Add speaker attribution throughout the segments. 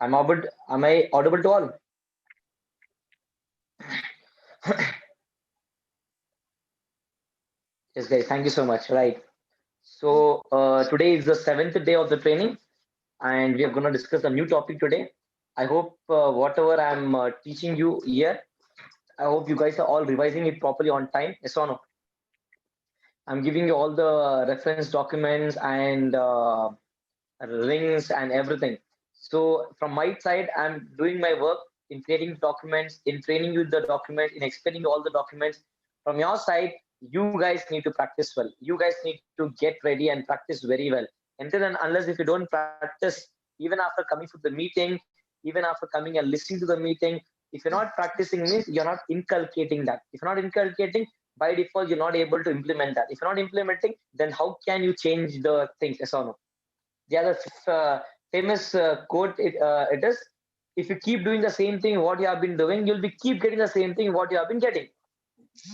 Speaker 1: Am I audible to all? Yes, guys. Thank you so much. Right. So today is the seventh day of the training, and we are going to discuss a new topic today. I hope whatever I'm teaching you here, I hope you guys are all revising it properly on time. Yes or no? I'm giving you all the reference documents and links and everything. So from my side, I'm doing my work in creating documents, in training you the document, in explaining all the documents. From your side, you guys need to practice well. You guys need to get ready and practice very well. Until and unless if you don't practice, even after coming to the meeting, even after coming and listening to the meeting, if you're not practicing means you're not inculcating that. If you're not inculcating, by default, you're not able to implement that. If you're not implementing, then how can you change the things? Yes or no? The other famous quote it is, if you keep doing the same thing what you have been doing, you'll be keep getting the same thing what you have been getting.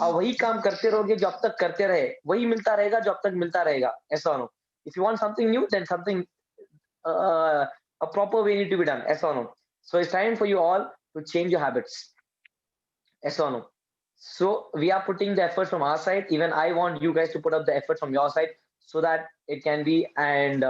Speaker 1: आप वही काम करते रहोगे जब तक करते रहे, वही मिलता रहेगा जब तक मिलता रहेगा, ऐसा no. If you want something new, then something uh, a proper way need to be done, ऐसा no. So it's time for you all to change your habits, ऐसा no. So we are putting the effort from our side. Even I want you guys to put up the effort from your side so that it can be and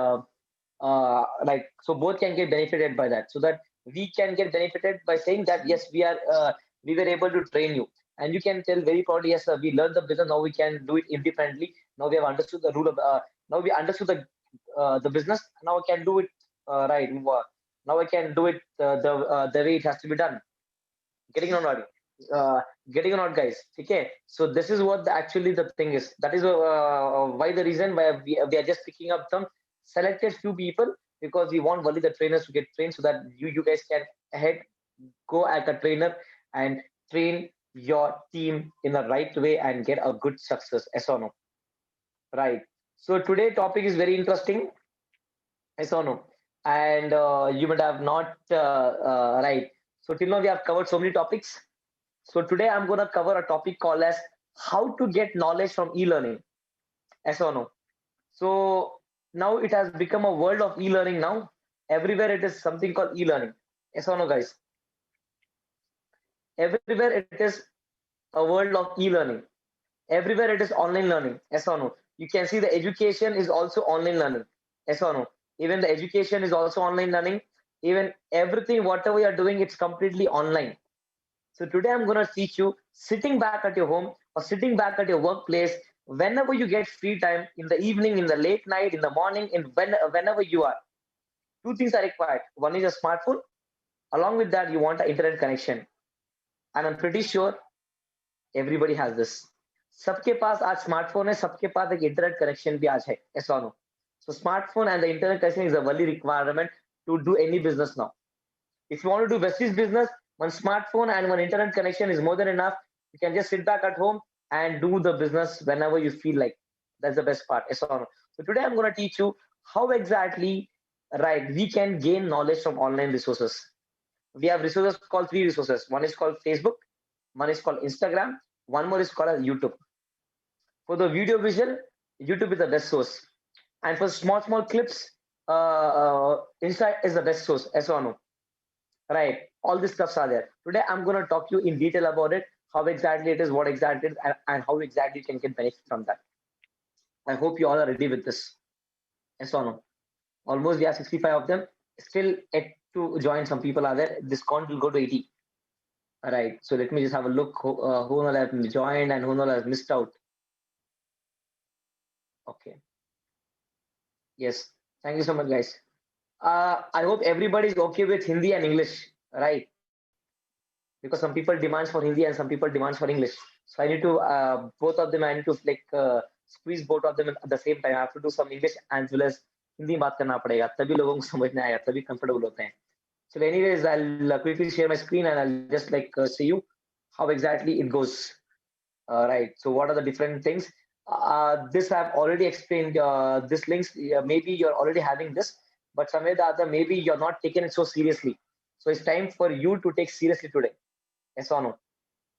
Speaker 1: like so both can get benefited by that, so that we can get benefited by saying that yes, we were able to train you, and you can tell very proudly, yes sir, we learned the business, now we can do it independently. Now we have understood the rule of now we understood the business, now I can do it right. Now I can do it the way it has to be done. Getting or not? uh, Getting or not, guys? Okay, so this is what actually the thing is. That is why the reason why we are just picking up some selected few people, because we want only the trainers to get trained, so that you guys can ahead go as a trainer and train your team in the right way and get a good success. Yes or no? Right. So today topic is very interesting. Yes or no? And you might have not right. So till now we have covered so many topics. So today I'm going to cover a topic called as how to get knowledge from e-learning. Yes or no? So now it has become a world of e-learning now. Everywhere it is something called e-learning. Yes or no, guys? Everywhere it is a world of e-learning. Everywhere it is online learning. Yes or no? You can see the education is also online learning. Yes or no? Even the education is also online learning. Even everything, whatever you're doing, it's completely online. So today I'm going to teach you sitting back at your home or sitting back at your workplace, whenever you get free time, in the evening, in the late night, in the morning, whenever you are. Two things are required. One is a smartphone. Along with that, you want an internet connection. And I'm pretty sure everybody has this. सबके पास आज smartphone है, सबके पास एक internet connection भी आज है, ऐसा no. So smartphone and the internet connection is a only requirement to do any business now. If you want to do Vestige business, one smartphone and one internet connection is more than enough. You can just sit back at home and do the business whenever you feel like. That's the best part. So today I'm going to teach you how exactly right we can gain knowledge from online resources. We have resources called three resources. One is called Facebook, one is called Instagram, one more is called YouTube. For the video visual, YouTube is the best source. And for small clips, Insta is the best source. S1. Right. All these stuffs are there. Today, I'm going to talk to you in detail about it, how exactly it is, what exactly it is, and how exactly you can get benefit from that. I hope you all are ready with this. Yes or no? Almost we have 65 of them. Still yet to join. Some people are there. This count will go to 80. All right. So let me just have a look who all have joined and who all has missed out. Okay. Yes. Thank you so much, guys. I hope everybody is okay with Hindi and English, right? Because some people demands for Hindi and some people demands for English. So I need to both of them. I need to like squeeze both of them at the same time. I have to do some English as well as Hindi बात करना पड़ेगा. तभी लोगों को समझ में आएगा. तभी comfortable होते हैं. So anyways, I'll quickly share my screen and I'll just like see you how exactly it goes. Right. So what are the different things? This I've already explained. This links. Maybe you're already having this, but somewhere the other, maybe you're not taking it so seriously. So it's time for you to take seriously today. Yes or no?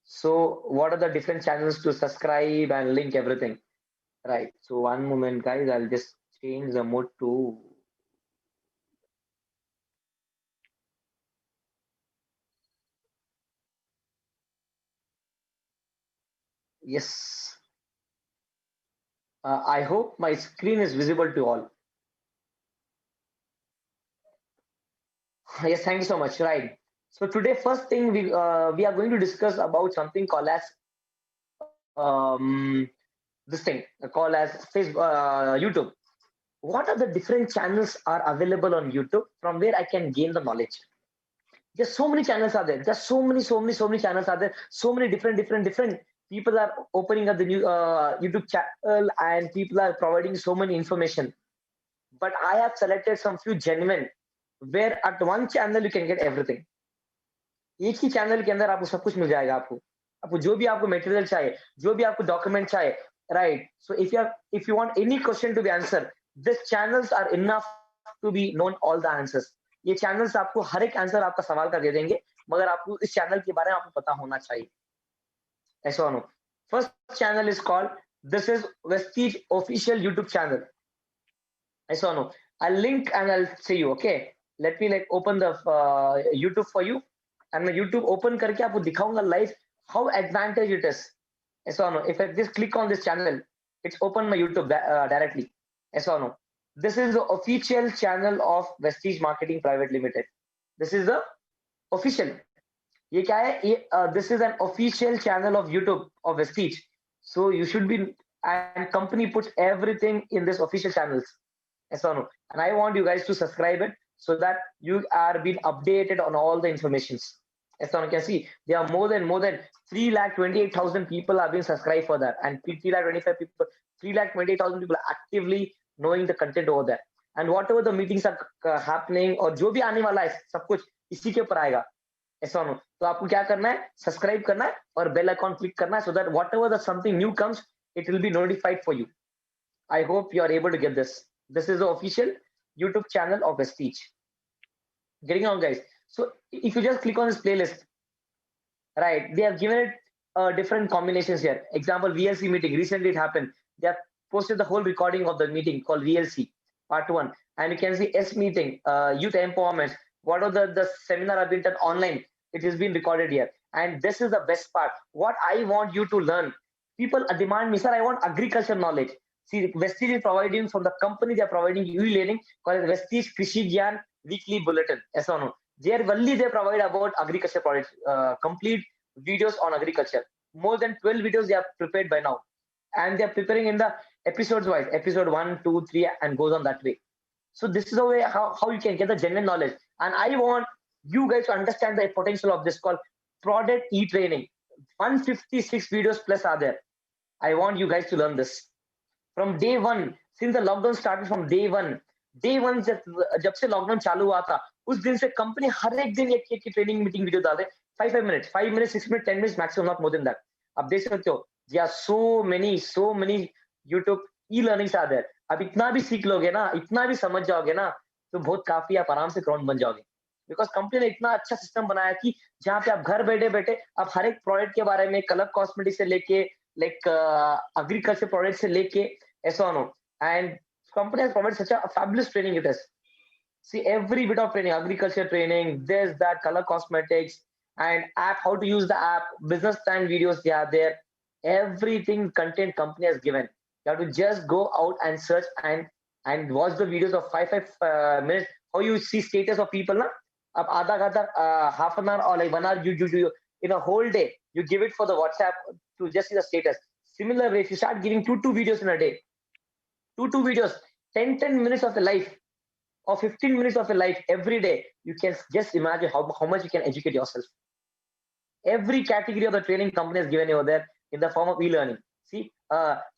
Speaker 1: So what are the different channels to subscribe and link everything? Right. So one moment, guys. I'll just change the mode to Yes. I hope my screen is visible to all. Yes, thank you so much. Right. So today, first thing we are going to discuss about something called as this thing called as Facebook, YouTube. What are the different channels are available on YouTube from where I can gain the knowledge? There's so many channels are there. There's so many channels are there. So many different people are opening up the new YouTube channel and people are providing so many information. But I have selected some few genuine where at one channel you can get everything. एक ही channel के अंदर आपको सब कुछ मिल जाएगा आपको। आपको जो भी आपको मटेरियल चाहिए, जो भी आपको डॉक्यूमेंट चाहिए, right? So if you want any question to be answer, this channels are enough to be known all the answers. ये चैनल्स आपको हर एक आंसर आपका सवाल का दे देंगे, मगर आपको इस चैनल के बारे में आपको पता होना चाहिए। ऐसा know. First channel is called this is Vestige official YouTube channel. ऐसा know. I'll link and I'll see you. Okay, let me like open the YouTube for you. And मैं YouTube open करके आपको दिखाऊंगा live how advantage it is. ऐसा no. If I just click on this channel, it's open my YouTube directly. ऐसा no. This is the official channel of Vestige Marketing Private Limited. This is the official. ये क्या है? ये this is an official channel of YouTube of Vestige. So you should be and company puts everything in this official channels. Yes or no? And I want you guys to subscribe it so that you are being updated on all the informations. Yes or no? You can see there are more than 3,28,000 people are being subscribed for that, and 3,25,000 people, 3,28,000 people are actively knowing the content over there. And whatever the meetings are happening और जो भी आने वाला है सब कुछ इसी के ऊपर आएगा. ऐसा हो तो आपको क्या करना है, सब्सक्राइब करना है और बेल आइकॉन क्लिक करना है so that whatever the something new comes, it will be notified for you. I hope you are able to get this. This is the official YouTube channel of Vestige. Getting on, guys. So if you just click on this playlist, right, they have given it different combinations here. Example, VLC meeting. Recently it happened. They have posted the whole recording of the meeting called VLC part 1. And you can see S meeting, youth empowerment. What are the seminar have been done online? It has been recorded here. And this is the best part. What I want you to learn. People demand me, sir, I want agriculture knowledge. See, Vestige is providing from the company, they are providing e-learning called Vestige Krishi Gyan Weekly Bulletin. Yes or no? They provide about agriculture products, complete videos on agriculture. More than 12 videos they have prepared by now. And they are preparing in the episodes wise, episode 1, 2, 3, and goes on that way. So this is the way how you can get the genuine knowledge. And I want you guys to understand the potential of this called product e-training. 156 videos plus are there. I want you guys to learn this. From day one, since the lockdown started from day one जब से lockdown चालू हुआ था उस दिन से company हर एक दिन एक ट्रेनिंग मीटिंग वीडियो डाल दे 5 minutes 6 minute 10 minutes maximum not more than that आप देख सकते हो जी are so many YouTube e learnings are there अब इतना भी सीख लोगे ना इतना भी समझ जाओगे ना तो बहुत काफी आप आराम से क्राउन बन जाओगे बिकॉज कंपनी ने इतना अच्छा सिस्टम बनाया कि जहाँ पे आप घर बैठे बैठे आप हर एक प्रोडक्ट के बारे में कलर कॉस्मेटिक से लेके लाइक एग्रीकल्चर प्रोडक्ट से लेके ऐसा know and company has provided such a fabulous training it is. See every bit of training, agriculture training, this, that, color cosmetics, and app, how to use the app, business plan videos, they are there. Everything content company has given. You have to just go out and search and watch the videos of 5 minutes. How you see status of people, na? Ab aadha half an hour or like 1 hour, you in a whole day, you give it for the WhatsApp to just see the status. Similarly, if you start giving two videos in a day, two videos 10 minutes of your life or 15 minutes of your life every day you can just imagine how much you can educate yourself every category of the training company has given over there in the form of e-learning see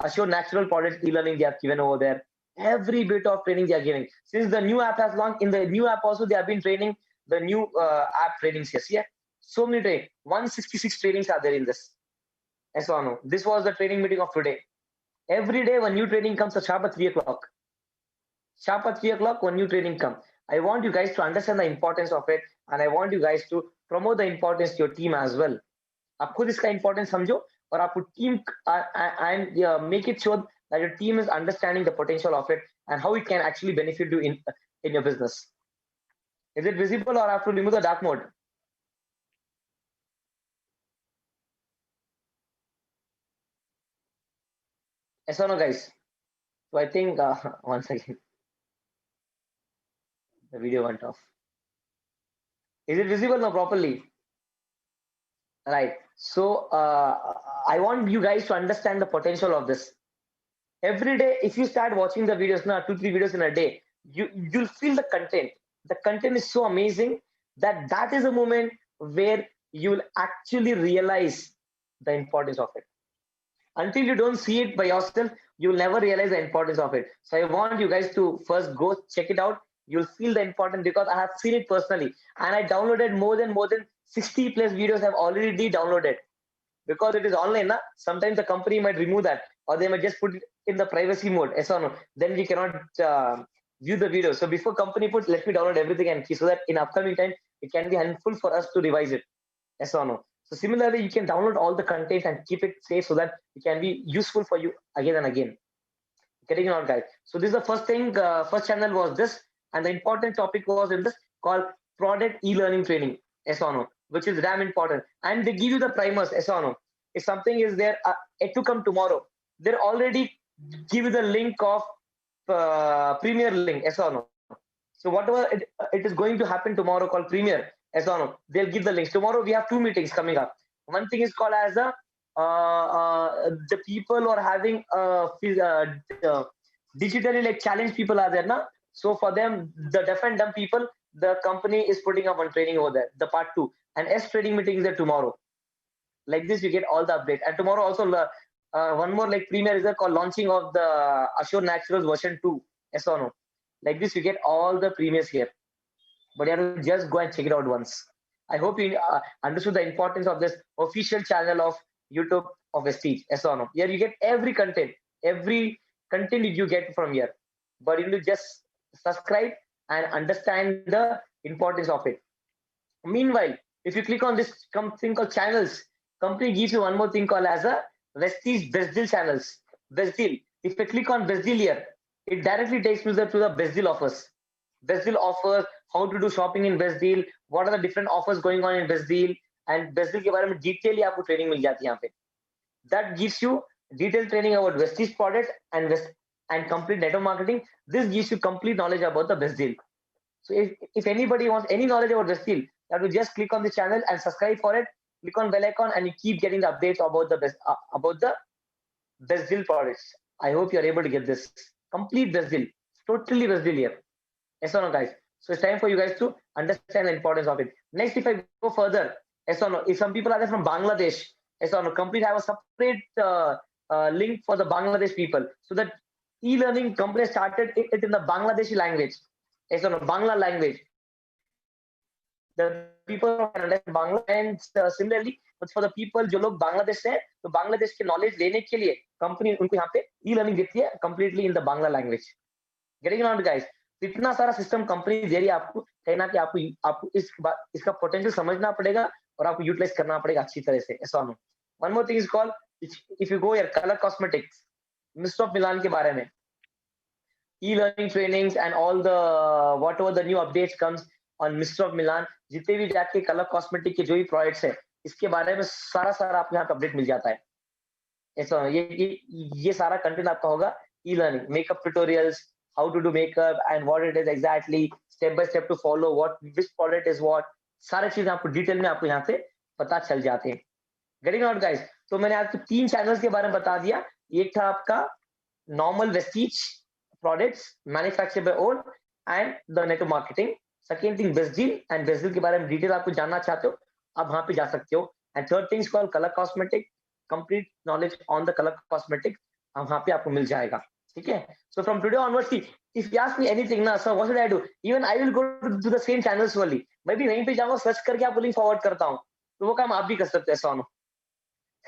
Speaker 1: assure natural products e-learning they have given over there every bit of training they are giving since the new app has launched in the new app also they have been training the new app trainings yes yeah so many training 166 trainings are there in this as well no this was the training meeting of today every day when new training comes at sharp at 3 o'clock sharp at 3 o'clock when new training come. I want you guys to understand the importance of it and I want you guys to promote the importance to your team as well. आप खुद इसका importance समझो और आपको team and make it sure that your team is understanding the potential of it and how it can actually benefit you in your business. Is it visible or I have to remove the dark mode? Yes or no, guys? So I think once again the video went off. Is it visible now properly? Right. So I want you guys to understand the potential of this. Every day, if you start watching the videos now, 2 3 videos in a day, you'll feel the content. The content is so amazing that that is a moment where you'll actually realize the importance of it. Until you don't see it by yourself, you'll never realize the importance of it. So I want you guys to first go check it out. You'll feel the importance because I have seen it personally, and I downloaded more than 60 plus videos. I've already downloaded because it is online. Na? Sometimes the company might remove that, or they might just put it in the privacy mode. Yes or no? Then we cannot view the video. So before company puts, let me download everything and keep so that in upcoming time it can be helpful for us to revise it. Yes or no? So similarly, you can download all the content and keep it safe so that it can be useful for you again and again. Getting on, guys. So this is the first thing. First channel was this, and the important topic was in this called product e-learning training. Yes or no? Which is damn important. And they give you the primers. Yes or no? If something is there, it to come tomorrow. They already give you the link of Premier link. Yes or no? So whatever it is going to happen tomorrow called Premier. Yes or no? They'll give the links. Tomorrow we have 2 meetings coming up. One thing is called as the people who are having digitally like challenged people are there now. So for them, the deaf and dumb people, the company is putting up one training over there, the part 2. And S trading meeting is there tomorrow. Like this, you get all the update. And tomorrow also, one more like Premier is there called launching of the Assure Naturals version 2. Yes or no? Like this, you get all the premiers here. But you have to just go and check it out once. I hope you understood the importance of this official channel of YouTube of Vestige. Yes or no? Here you get every content you get from here. But you need to just subscribe and understand the importance of it. Meanwhile, if you click on this thing called channels, company gives you one more thing called as a Vestige Best Deal channels. Best Deal. If I click on Best Deal here, it directly takes me to the Best Deal offers. Best Deal offers, how to do shopping in Best Deal, what are the different offers going on in Best Deal, and Best Deal के बारे में detail आपको training मिल जाती है यहाँ पे. That gives you detailed training about Vestige product and complete network marketing. This gives you complete knowledge about the Best Deal. So if anybody wants any knowledge about Best Deal, you have to just click on the channel and subscribe for it. Click on bell icon and you keep getting the updates about the Best Deal products. I hope you are able to get this complete Best Deal, totally Best Deal here. Yes or no, guys? So it's time for you guys to understand the importance of it. Next, if I go further, yes or no, if some people are there from Bangladesh, yes or no, companies have a separate link for the Bangladesh people. So that e-learning company started it in the Bangladeshi language. Yes or no, Bangla language. The people can understand Bangla and similarly, but for the people जो लोग बांग्लादेश से हैं, तो बांग्लादेश के knowledge लेने के लिए company उनको यहाँ पे e-learning देती है completely in the Bangla language. Getting on, guys? इतना सारा सिस्टम कंपनी दे रही है आपको, कहीं ना कहीं आपको इसका पोटेंशियल समझना पड़ेगा और आपको यूटिलाइज करना पड़ेगा अच्छी तरह से. ऐसा know. One more thing is called, if you go here, colour cosmetics, mist of Milan के बारे में, e-learning trainings and all the whatever the new updates comes on mist of मिलान, जितने भी जाके कलर कॉस्मेटिक के जो भी प्रोडक्ट्स है, इसके बारे में सारा आपको यहाँ पे अपडेट मिल जाता है. ऐसा ये सारा कंटेंट आपका होगा e-learning, makeup tutorials, how to do makeup and what it is exactly, step by step to follow, which product is what, सारे चीजें आपको डिटेल में आपको यहाँ पे पता चल जाते हैं. Getting out, guys? तो मैंने आपको 3 चैनल्स के बारे में बता दिया. एक था आपका normal Vestige products manufacture by own and the network marketing. Second thing best deal, and best deal के बारे में डिटेल आपको जानना चाहते हो, आप वहां पे जा सकते हो. And third thing is called colour cosmetic, complete knowledge on the colour cosmetic वहां पे आपको मिल जाएगा. ठीक है? So from today onwards, if you ask me anything ना, sir what should I do, even I will go to the same channels only. मैं भी वहीं पे जाऊंगा, सर्च करके आपको लिंक फॉरवर्ड करता हूं. तो वो काम आप भी कर सकते हो.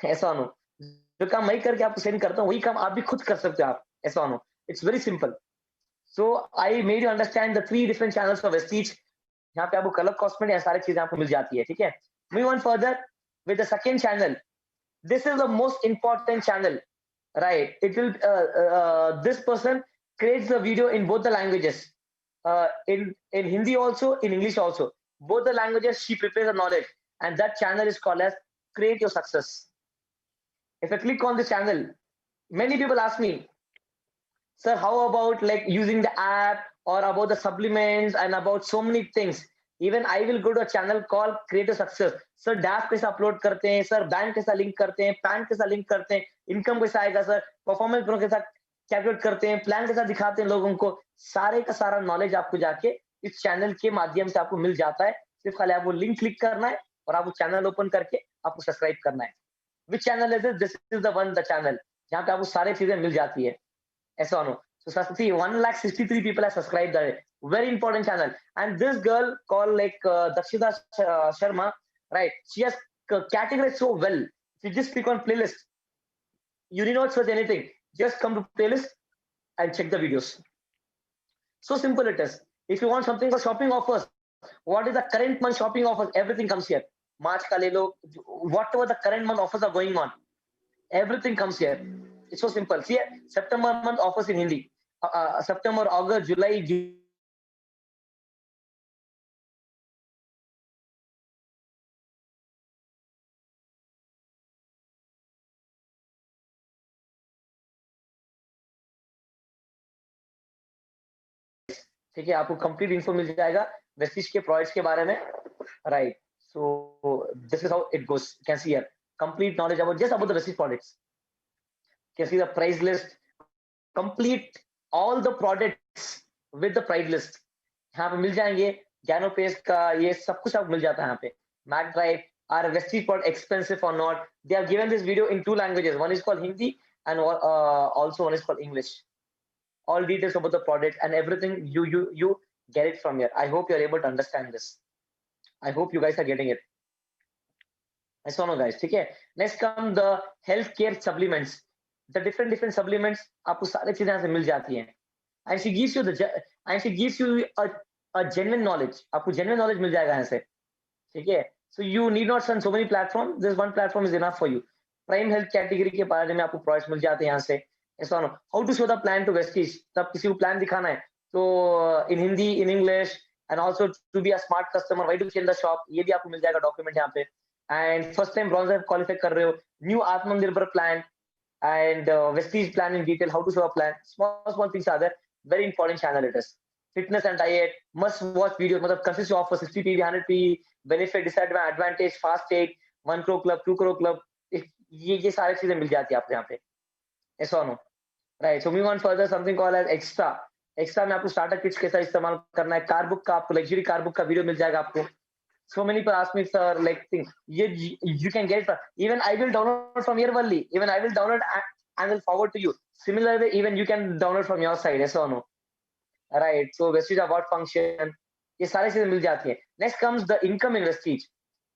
Speaker 1: ऐसा नो, जो काम मैं करके आपको सेंड करता हूँ वही काम आप भी खुद कर सकते हो आप. ऐसा know, it's very simple. So I made you understand the 3 different channels of Vestige. यहाँ पे आपको कलर कॉस्मेटिक या सारी चीजें आपको मिल जाती है. ठीक है? Move on further with the second channel. This is the most important channel, right? It will this person creates the video in both the languages, in Hindi also, in English also, both the languages. She prepares the knowledge, and that channel is called as Create Your Success. If I click on this channel, Many people ask me, sir, how about like using the app or about the supplements and about so many things. Even I will go to a channel called Creative Success. Sir dash कैसे upload करते हैं, sir bank कैसा link करते हैं, pan कैसा link करते हैं, income कैसा आएगा सर, परफॉर्मेंस के साथ कैलकुलेट करते हैं, प्लान कैसा दिखाते हैं लोगों को, सारे का सारा नॉलेज आपको जाके इस चैनल के माध्यम से आपको मिल जाता है। सिर्फ खाली आपको लिंक क्लिक करना है और आपको चैनल ओपन करके आपको सब्सक्राइब करना है। Which channel is this is the one the channel जहाँ पे आपको सारी चीजें मिल जाती है। ऐसा no so see 1,63 people have subscribed that very important channel and this girl called like Dakshita Sharma, right? She has categorized so well. If you just click on playlist, you need not search anything, just come to playlist and check the videos. So simple it is. If you want something for shopping offers, what is the current month shopping offers, everything comes here. March ka le lo, whatever the current month offers are going on, everything comes here. It's so simple. See, September month offers in Hindi. September, August, July, June. ठीक है, आपको complete info मिल जाएगा Vestige के products के बारे में, right? So this is how it goes. Can see here complete knowledge about just about the Vestige products. Can see the price list, complete all the products with the price list यहाँ पे मिल जाएंगे. गैनोपेस का ये सब कुछ आपको मिल जाता है यहाँ पे. Mac drive, are Vestige product expensive और not? They have given this video in 2 languages. One is called Hindi and also one is called English. All details about the product and everything you get it from here. I hope you're able to understand this. I hope you guys are getting it. ऐसा ना guys, ठीक है? Next come the healthcare supplements. The different supplements आपको सारी चीजें यहाँ से मिल जाती हैं. And she gives you a genuine knowledge. आपको genuine knowledge मिल जाएगा यहाँ से, ठीक है? So you need not send so many platforms. This one platform is enough for you. Prime health category के बारे में आपको products मिल जाते हैं यहाँ से. ऐसा ना how to show the plan to Vestige. तब किसी को plan दिखाना है तो in Hindi, in English and also to be a smart customer, why to change the shop, ये भी आपको मिल जाएगा document यहाँ पे. And first time bronzer qualify कर रहे हो, new Atmanirbhar plan and Vestige plan in detail, how to show a plan. Small things are there. Very important channel it is. Fitness and diet, must watch videos, मतलब consist of 60 PV, 100 PV, benefit, disadvantage, fast take, 1 crore club, 2 crore club, ये सारी चीजें मिल जाती है आपको यहाँ पे. ऐसा know, right? So move on further, something called age extra. Extra में आपको स्टार्टर किट्स कैसा इस्तेमाल करना है. कार बुक का आपको लग्जरी कार बुक का वीडियो मिल जाएगा आपको. So many people ask me, sir, like thing, you can get it. Even I will download from here only. Even I will download and will forward to you. Similarly, even you can download from your side. Yes or no? Right. So Vestige what function? ये सारी चीजें मिल जाती है. Next comes the income in Vestige.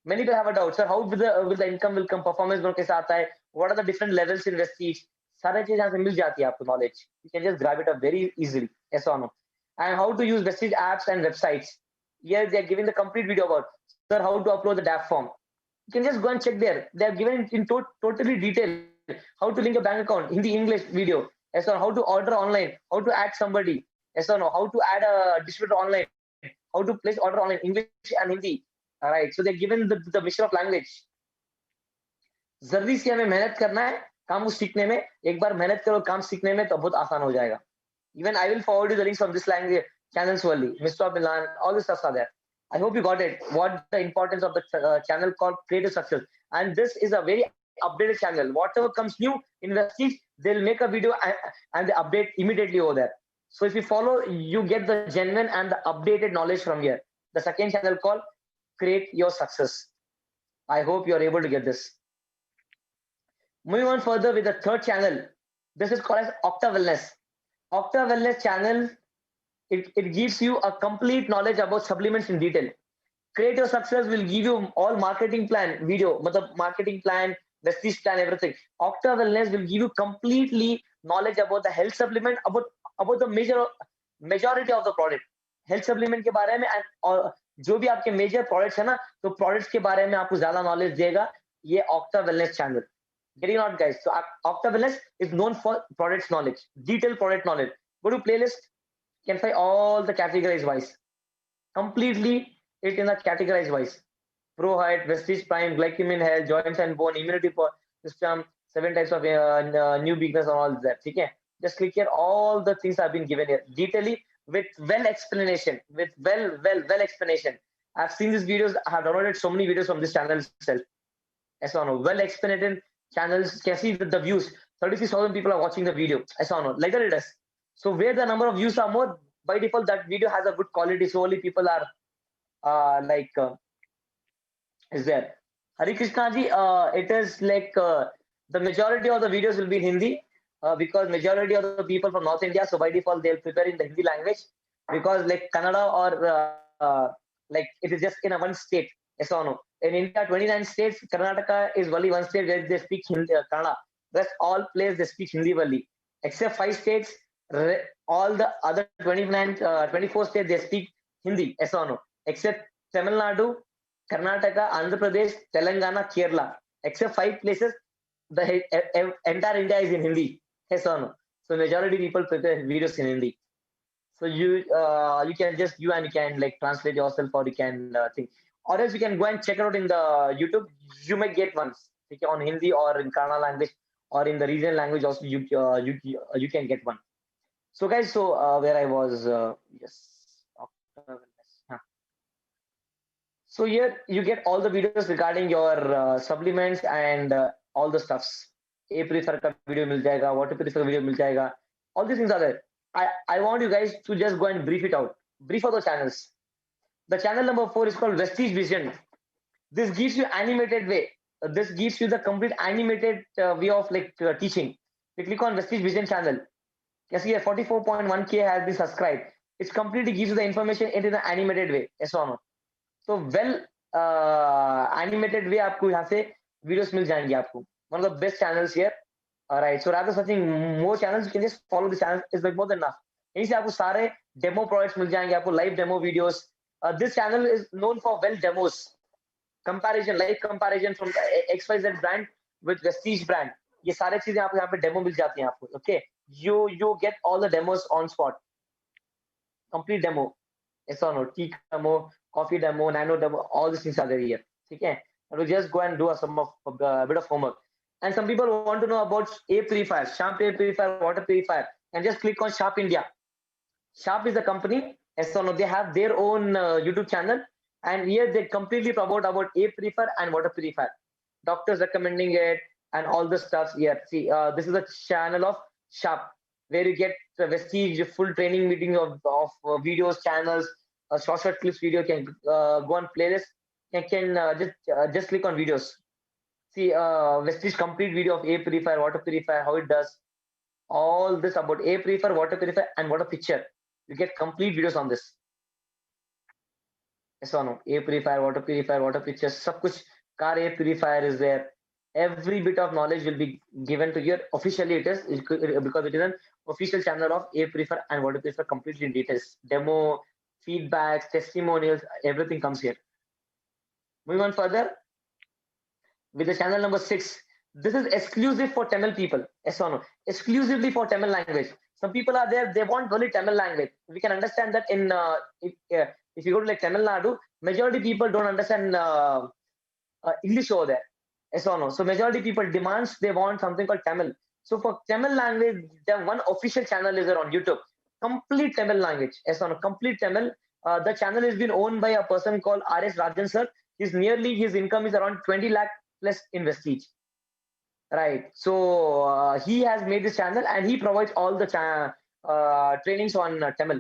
Speaker 1: Many people have a doubt, sir. How will the income will come? Performance bonus कैसा आता है? What are the different levels in Vestige? सारी चीजें यहाँ से मिल जाती है आपको knowledge. You can just grab it up very easily. Yes or no? And how to use Vestige apps and websites. Here they are giving the complete video about, sir, how to upload the DAP form. You can just go and check there. They are given in totally detail. How to link a bank account, Hindi, English video. Yes or no? How to order online. How to add somebody. Yes or no? How to add a distributor online. How to place order online, English and Hindi. All right. So they're given the mixture of language. जल्दी से हमें मेहनत करना है काम को सीखने में. एक बार मेहनत करो काम सीखने में तो बहुत आसान हो जाएगा. Even I will forward you the links from this language channels only. Mr. Milan, all the stuff are there. I hope you got it. What the importance of the channel called Creative Success. And this is a very updated channel. Whatever comes new in Vestige, they'll make a video and they update immediately over there. So if you follow, you get the genuine and the updated knowledge from here. The second channel called Create Your Success. I hope you are able to get this. Moving on further with the third channel. This is called as Octa Wellness. Octa Wellness channel, it gives you a complete knowledge about supplements in detail. Create Your Success will give you all marketing plan video, marketing plan, Vestige plan, everything. Octa Wellness will give you completely knowledge about the health supplement, about the majority of the product. Health supplement के बारे में और जो भी आपके major products है ना, तो products के बारे में आपको ज़्यादा knowledge देगा ये Octa Wellness channel. Getting out, guys. So Octa Wellness is known for products knowledge, detailed product knowledge. Go to playlist, you can find all the categories wise. Completely it in a categorized wise. Pro height, Vestige Prime, glycemic health, joints and bone, immunity system, 7 types of new beginners and all that. Okay, just click here. All the things have been given here detailedly with well explanation, with well explanation. I've seen these videos. I have downloaded so many videos from this channel itself. Yes or no? Well explained channels can see the views. 36,000 people are watching the video. Yes or no? Like that it is. So where the number of views are more, by default that video has a good quality. So only people are is there. Hari Krishna ji, it is like the majority of the videos will be in Hindi because majority of the people from North India, so by default they'll prepare in the Hindi language because like Kannada or like it is just in a one state. Yes or no? In India, 29 states, Karnataka is only one state where they speak Hindi, Kannada. Rest all places they speak Hindi only. Except 5 states, all the other 29, 24 states they speak Hindi. Yes or no? Except Tamil Nadu, Karnataka, Andhra Pradesh, Telangana, Kerala. Except 5 places, the entire India is in Hindi. Yes or no? So majority people prepare videos in Hindi. So you can just you can like translate yourself or you can think. Or else you can go and check it out in the YouTube. You may get ones okay, on Hindi or in Kannada language or in the regional language also you can get one. So guys, so where I was yes. Huh. So here you get all the videos regarding your supplements and all the stuffs. A prefer ka video mil jayega, water prefer video mil jayega. All these things are there. I want you guys to just go and brief it out. Brief out the channels. The channel number 4 is called Vestige Vision. This gives you animated way. This gives you the complete animated way of like teaching. You click on Vestige Vision channel. You see here 44.1K has been subscribed. It completely gives you the information in an animated way. Yes or no? So well animated way आपको यहाँ से videos मिल जाएंगे आपको. One of the best channels here. Alright, so rather searching more channels, you can just follow the channel is like more than enough. यहीं से आपको सारे demo products मिल जाएंगे आपको live demo videos. This channel is known for well demos, comparison, live comparison from XYZ brand with Vestige brand. ये सारे चीजें आपको यहाँ पे demo मिल जाती हैं आपको. Okay, you get all the demos on spot, complete demo. Yes or no? Tea demo, coffee demo, nano demo, all these things are there here. Okay, and we just go and do a bit of homework. And some people want to know about air purifier, Sharp air purifier, water purifier, and just click on Sharp India. Sharp is the company. Yes or no? They have their own YouTube channel, and here they completely promote about air purifier and water purifier. Doctors recommending it and all the stuff here. See, this is a channel of Sharp where you get the Vestige full training meeting of videos, channels, short clips video can go on playlist. Can just click on videos. See, Vestige complete video of air purifier, water purifier, how it does. All this about air purifier, water purifier, and water picture. You get complete videos on this. Yes or no? Air purifier, water picture, सब कुछ car air purifier is there. Every bit of knowledge will be given to you. Officially, it is because it is an official channel of air purifier and water purifier completely in details. Demo, feedbacks, testimonials, everything comes here. Moving on further with the channel number 6. This is exclusive for Tamil people. Yes or no? Exclusively for Tamil language. Some people are there, they want only Tamil language. We can understand that in if you go to like Tamil Nadu, majority people don't understand English over there. Yes or no? So majority people demands they want something called Tamil. So for Tamil language, the one official channel is there on YouTube. Complete Tamil language. Yes or no? Complete Tamil. The channel has been owned by a person called R.S. Rajan sir. His income is around 20 lakh plus in Vestige. Right. So he has made this channel and he provides all the trainings on Tamil.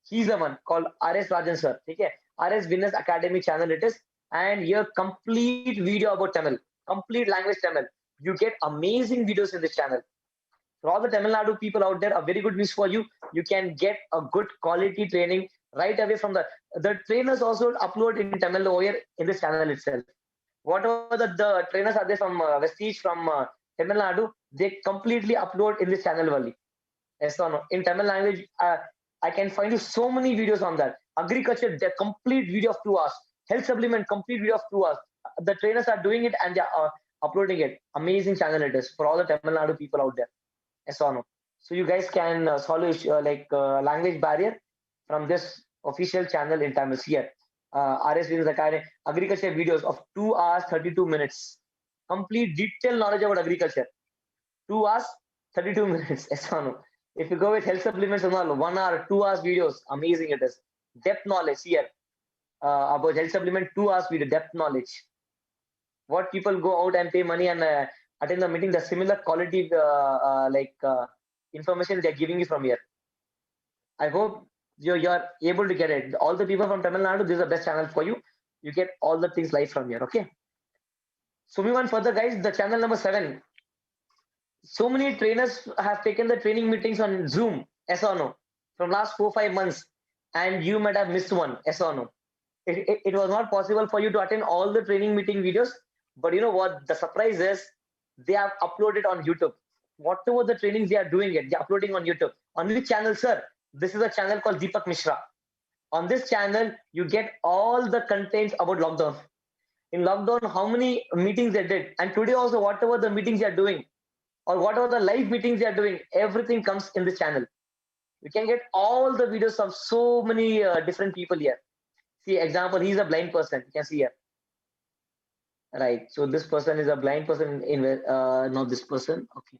Speaker 1: He's the one called R.S. Rajan sir. Okay. R.S. Winners Academy channel it is. And here complete video about Tamil. Complete language Tamil. You get amazing videos in this channel. For all the Tamil Nadu people out there, a very good news for you. You can get a good quality training right away from the trainers also upload in Tamil over here in this channel itself. Whatever the trainers are there from Vestige, from Tamil Nadu, they completely upload in this channel only. Yes or no? In Tamil language, I can find you so many videos on that. Agriculture, the complete video of 2 hours. Health supplement, complete video of 2 hours. The trainers are doing it and they are uploading it. Amazing channel it is for all the Tamil Nadu people out there. Yes or no? So you guys can solve language barrier from this official channel in Tamil here. RS Winners Academy agriculture videos of 2 hours 32 minutes. Complete detailed knowledge about agriculture. 2 hours, 32 minutes. Yes or no? If you go with health supplements, 1 hour, 2 hours videos, amazing it is. Depth knowledge here about health supplement, 2 hours video, depth knowledge. What people go out and pay money and attend the meeting, the similar quality information they're giving you from here. I hope you're able to get it. All the people from Tamil Nadu, this is the best channel for you. You get all the things live from here. Okay. So we went further, guys. The channel number 7. So many trainers have taken the training meetings on Zoom. Yes or no? From last 4-5 months, and you might have missed one. Yes or no? It was not possible for you to attend all the training meeting videos. But you know what? The surprise is they have uploaded on YouTube. Whatever the trainings they are doing it, they're uploading on YouTube. On which channel, sir? This is a channel called Deepak Mishra. On this channel, you get all the contents about lockdown. In lockdown, how many meetings they did. And today also, whatever the meetings they are doing, or whatever the live meetings they are doing, everything comes in this channel. You can get all the videos of so many different people here. See, example, he's a blind person. You can see here. Right. So this person is a blind person in not this person. Okay.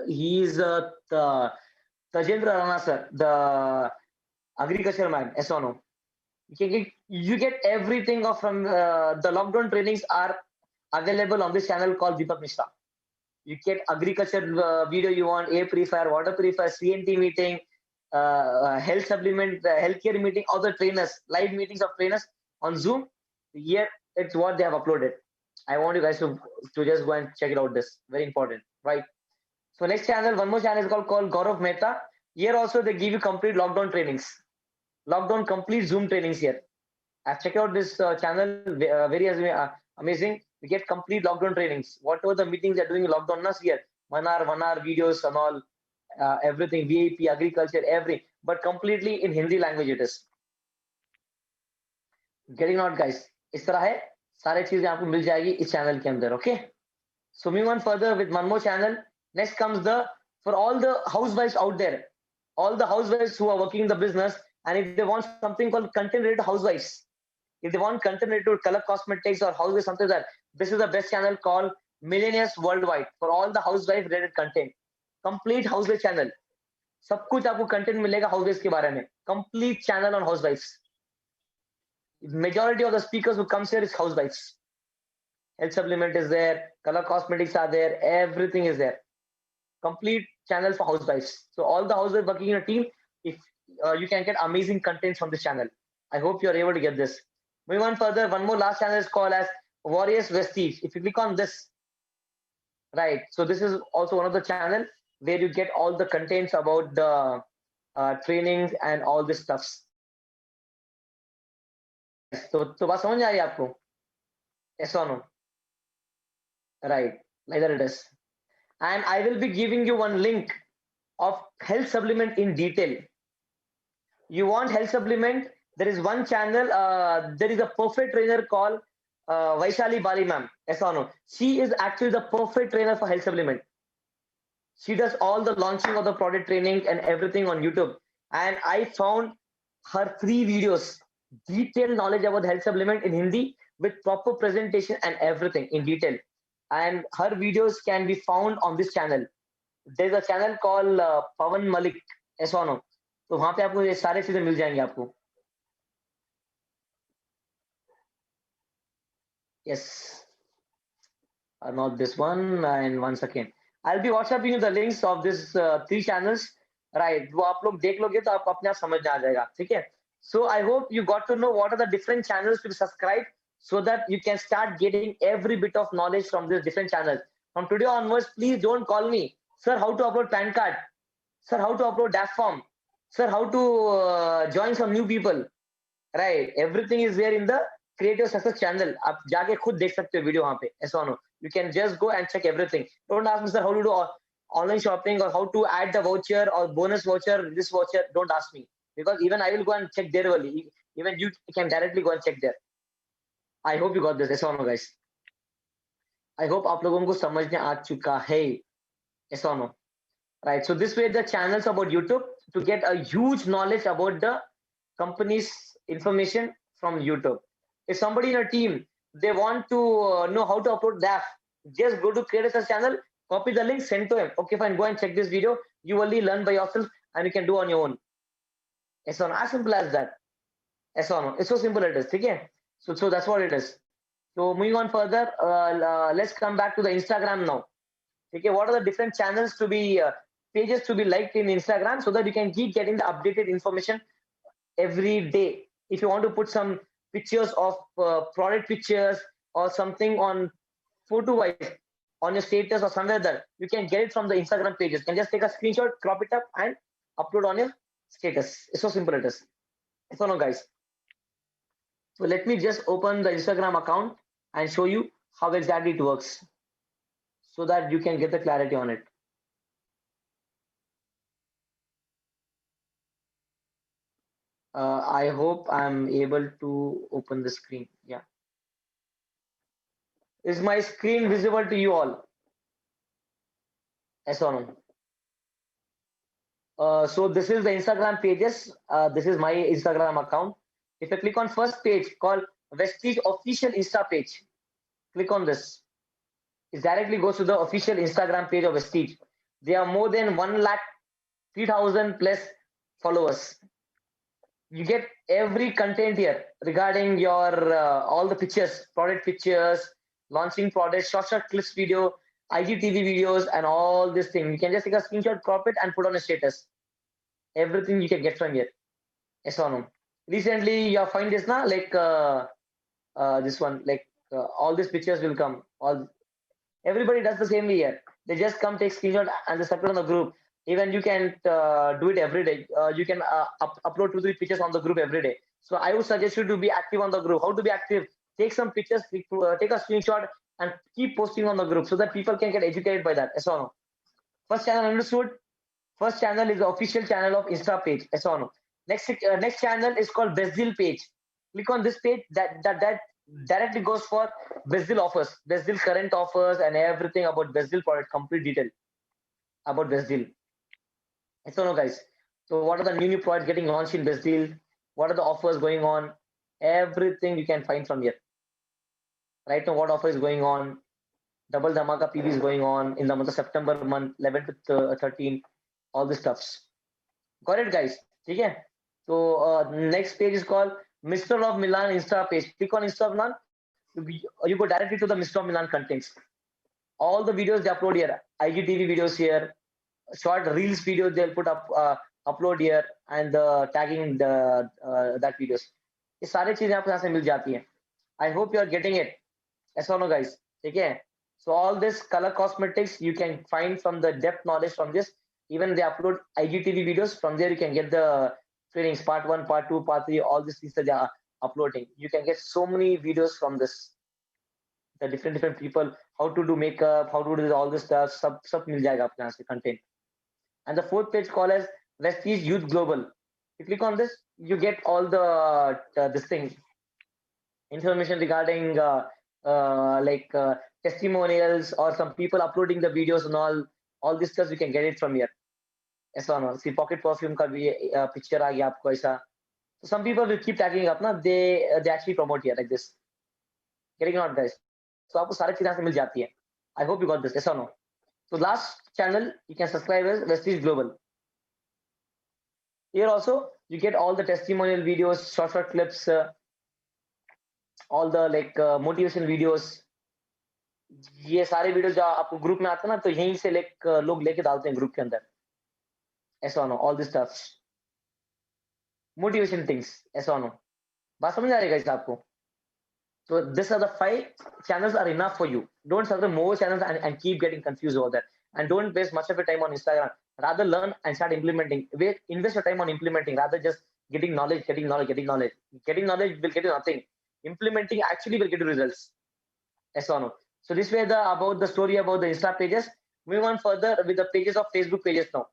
Speaker 1: He is Tajendra Rana sir, the agriculture man. Yes or no? You get everything of from the lockdown trainings are available on this channel called Deepak Mishra. You get agriculture video you want, air purifier, water purifier, CNT meeting, health supplement, healthcare meeting, all the trainers, live meetings of trainers on Zoom. Here, it's what they have uploaded. I want you guys to just go and check it out. This very important, right? So next channel, one more channel is called Gaurav Mehta. Here also they give you complete lockdown trainings, lockdown complete Zoom trainings here. I've checked out this channel, very amazing. We get complete lockdown trainings. Whatever the meetings they're doing in lockdown, nas here, 1 hour videos and all, everything, VIP, agriculture, but completely in Hindi language it is. Getting out, guys. इस तरह है, सारे चीजें आपको मिल जाएगी इस channel के अंदर, okay? So moving on further with one more channel. Next comes for all the housewives out there, all the housewives who are working in the business, and if they want something called content related housewives, if they want content related to color cosmetics or housewives, something like that, this is the best channel called Millionaires Worldwide for all the housewife related content. Complete housewife channel. सब कुछ आपको content मिलेगा हाउसवाइफ्स के बारे में. Complete channel on housewives. Majority of the speakers who comes here is housewives. Health supplement is there, color cosmetics are there, everything is there. Complete channel for housewives. So all the housewives working in a team, if you can get amazing contents from this channel. I hope you are able to get this. Moving on further, one more last channel is called as Warriors Vestige. If you click on this, right, so this is also one of the channel where you get all the contents about the trainings and all this stuffs. तो बात समझ आ रही है आपको? Yes or no? Right, like that it is. And I will be giving you one link of health supplement in detail. You want health supplement? There is one channel. There is a perfect trainer called Vaishali Bali ma'am. Yes or no? She is actually the perfect trainer for health supplement. She does all the launching of the product training and everything on YouTube. And I found her free videos, detailed knowledge about health supplement in Hindi with proper presentation and everything in detail. And her videos can be found on this channel. There's a channel called Pawan Malik. Yes or no? तो वहां पे आपको ये सारे चीजें मिल जाएंगे आपको. Yes, not this one. And once again, I'll be WhatsApping you the links of this 3 channels. Right, वो आप लोग देख लोगे तो आपको अपने आप समझ में आ जाएगा. ठीक है? So I hope you got to know what are the different channels to be subscribed so that you can start getting every bit of knowledge from these different channels. From today onwards, please don't call me, sir, how to upload PAN card? Sir, how to upload DAF form? Sir, how to join some new people? Right, everything is there in the Creative Success channel. आप जाके खुद देख सकते हो video वहां पे. ऐसा हो, you can just go and check everything. Don't ask me, sir, how to do online shopping or how to add the voucher or bonus voucher, this voucher. Don't ask me, because even I will go and check there only. Even you can directly go and check there. I hope you got this. ऐसा हो, guys. I hope आप लोगों को समझ में आ चुका है. ऐसा हो, right? So this way the channels about YouTube to get a huge knowledge about the company's information from YouTube. If somebody in a team, they want to know how to upload DAF, just go to Create a channel, copy the link, send to him. Okay, fine, go and check this video. You only learn by yourself and you can do on your own. It's on as simple as that. It's on. It's so simple it is. Okay? So that's what it is. So moving on further, let's come back to the Instagram now. Okay, what are the different channels to be pages to be liked in Instagram so that you can keep getting the updated information every day. If you want to put some pictures of product pictures or something on photo wise on your status or somewhere there, you can get it from the Instagram pages. You can just take a screenshot, crop it up, and upload on your status. It's so simple it is. So no, guys. So let me just open the Instagram account and show you how exactly it works so that you can get the clarity on it. I hope I'm able to open the screen. Yeah. Is my screen visible to you all? Yes or no? So this is the Instagram pages. This is my Instagram account. If I click on first page called Vestige official Insta page, click on this. It directly goes to the official Instagram page of Vestige. There are more than 1,03,000 plus followers. You get every content here regarding your all the pictures, product pictures, launching products, short clips video, IGTV videos, and all this thing. You can just take a screenshot, crop it, and put on a status. Everything you can get from here. Yes or no? Recently, you find this now, like this one, like all these pictures will come. All everybody does the same way here. They just come take screenshot and they upload on the group. Even you can do it every day. You can upload 2 3 pictures on the group every day. So I would suggest you to be active on the group. How to be active? Take some pictures, take a screenshot, and keep posting on the group so that people can get educated by that. Yes or no? First channel understood. First channel is the official channel of Insta page. Yes or no? Next channel is called Brazil page. Click on this page. That directly goes for Brazil offers, Brazil current offers, and everything about Brazil product. Complete detail about Brazil. Yes or no, guys? So what are the new products getting launched in Brazil? What are the offers going on? Everything you can find from here. Right now, what offer is going on? Double Dhamaka PV is going on in the month of September month 11 to 13. All the stuffs. Got it, guys? Okay. So next page is called Mr. of Milan Insta page. Click on Insta of Milan. You go directly to the Mr. of Milan contents. All the videos they upload here. IGTV videos here. Short reels videos they'll put up upload here and tagging the that videos. ये सारी चीजें आपको यहाँ से मिल जाती हैं. I hope you are getting it. Yes or no, guys? Okay. So all this color cosmetics you can find from the depth knowledge from this. Even they upload IGTV videos. From there you can get the trainings part 1, part 2, part 3. All these things that they are uploading. You can get so many videos from this. The different people, how to do makeup, how to do all this stuff. सब मिल जाएगा आपको यहाँ से content. And the fourth page called as Vestige Youth Global. You click on this, you get all the this thing information regarding like testimonials or some people uploading the videos and all this stuff. You can get it from here. ऐसा ना see pocket perfume का भी picture आ गया आपको ऐसा. So some people will keep tagging up ना, they actually promote here like this. Getting out, guys. So आपको सारी चीजें यहाँ से मिल जाती है. I hope you got this. ऐसा ना. So last channel you can subscribe as Vestige Global. Here also you get all the testimonial videos, short clips, all the like motivation videos. ये सारे वीडियो जो आपको ग्रुप में आते हैं ना, तो यहीं से लोग लेके डालते हैं ग्रुप के अंदर. ऐसा ना, all this stuff. Motivation things. ऐसा ना. बात समझ आ रही है guys आपको? So these are the 5 channels are enough for you. Don't subscribe more channels and keep getting confused over that. And don't waste much of your time on Instagram. Rather learn and start implementing. Invest your time on implementing rather just getting knowledge. Getting knowledge will get you nothing. Implementing actually will get you results. Yes or no? So this way about the story about the Insta pages. Move on further with the pages of Facebook pages now.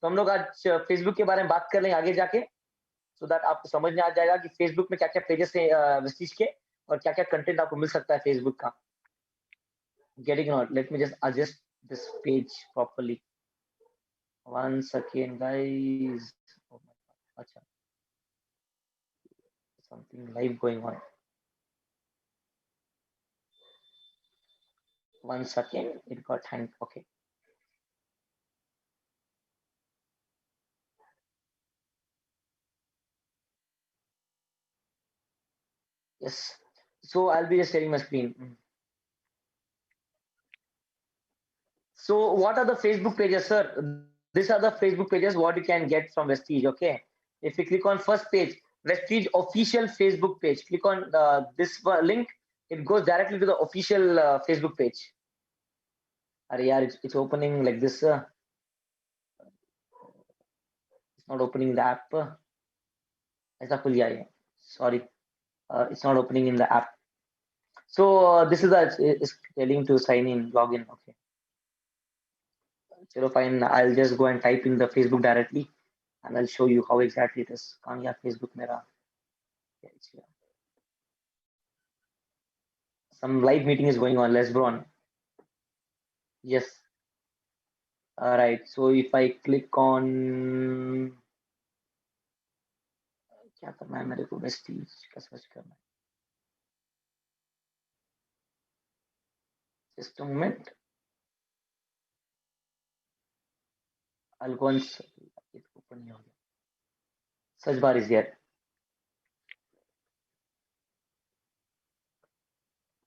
Speaker 1: तो हम लोग आज Facebook के बारे में बात कर लेंगे आगे जाके. So that आपको समझ में आ जाएगा कि Facebook में क्या-क्या pages हैं Vestige के और क्या-क्या कंटेंट आपको मिल सकता है Facebook का. Getting on. Let me just adjust this page properly. Once again, guys. Oh my God. Achha. Something live going on. 1 second, it got hanged. Okay. Yes. So I'll be just sharing my screen. So what are the Facebook pages, sir? These are the Facebook pages what you can get from Vestige. Okay. If you click on first page, Vestige official Facebook page. Click on this link. It goes directly to the official Facebook page. Yeah, it's opening like this. It's not opening the app. ऐसा खुल गया ये. Sorry, it's not opening in the app. So this is telling to sign in, login. Okay. So fine. I'll just go and type in the Facebook directly, and I'll show you how exactly it is. कहाँ गया Facebook मेरा? Yeah, it's here. Some live meeting is going on. Let's go on. Yes. All right. So if I click on क्या करना है मेरे को Vestige का search करना है. Just a moment. I'll go and it open नहीं हो गया. Search bar is here.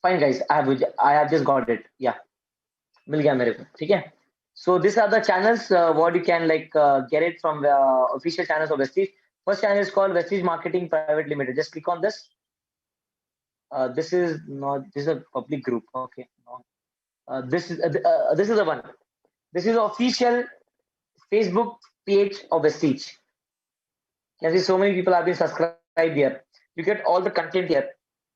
Speaker 1: Fine guys, I have just got it. Yeah, मिल गया मेरे को. ठीक है. So these are the channels what you can like get it from the official channels of Vestige. First channel is called Vestige Marketing Private Limited. Just click on this. This is not. This is a public group. Okay. No. This is the one. This is official Facebook page of Vestige. You can see so many people have been subscribed here. You get all the content here.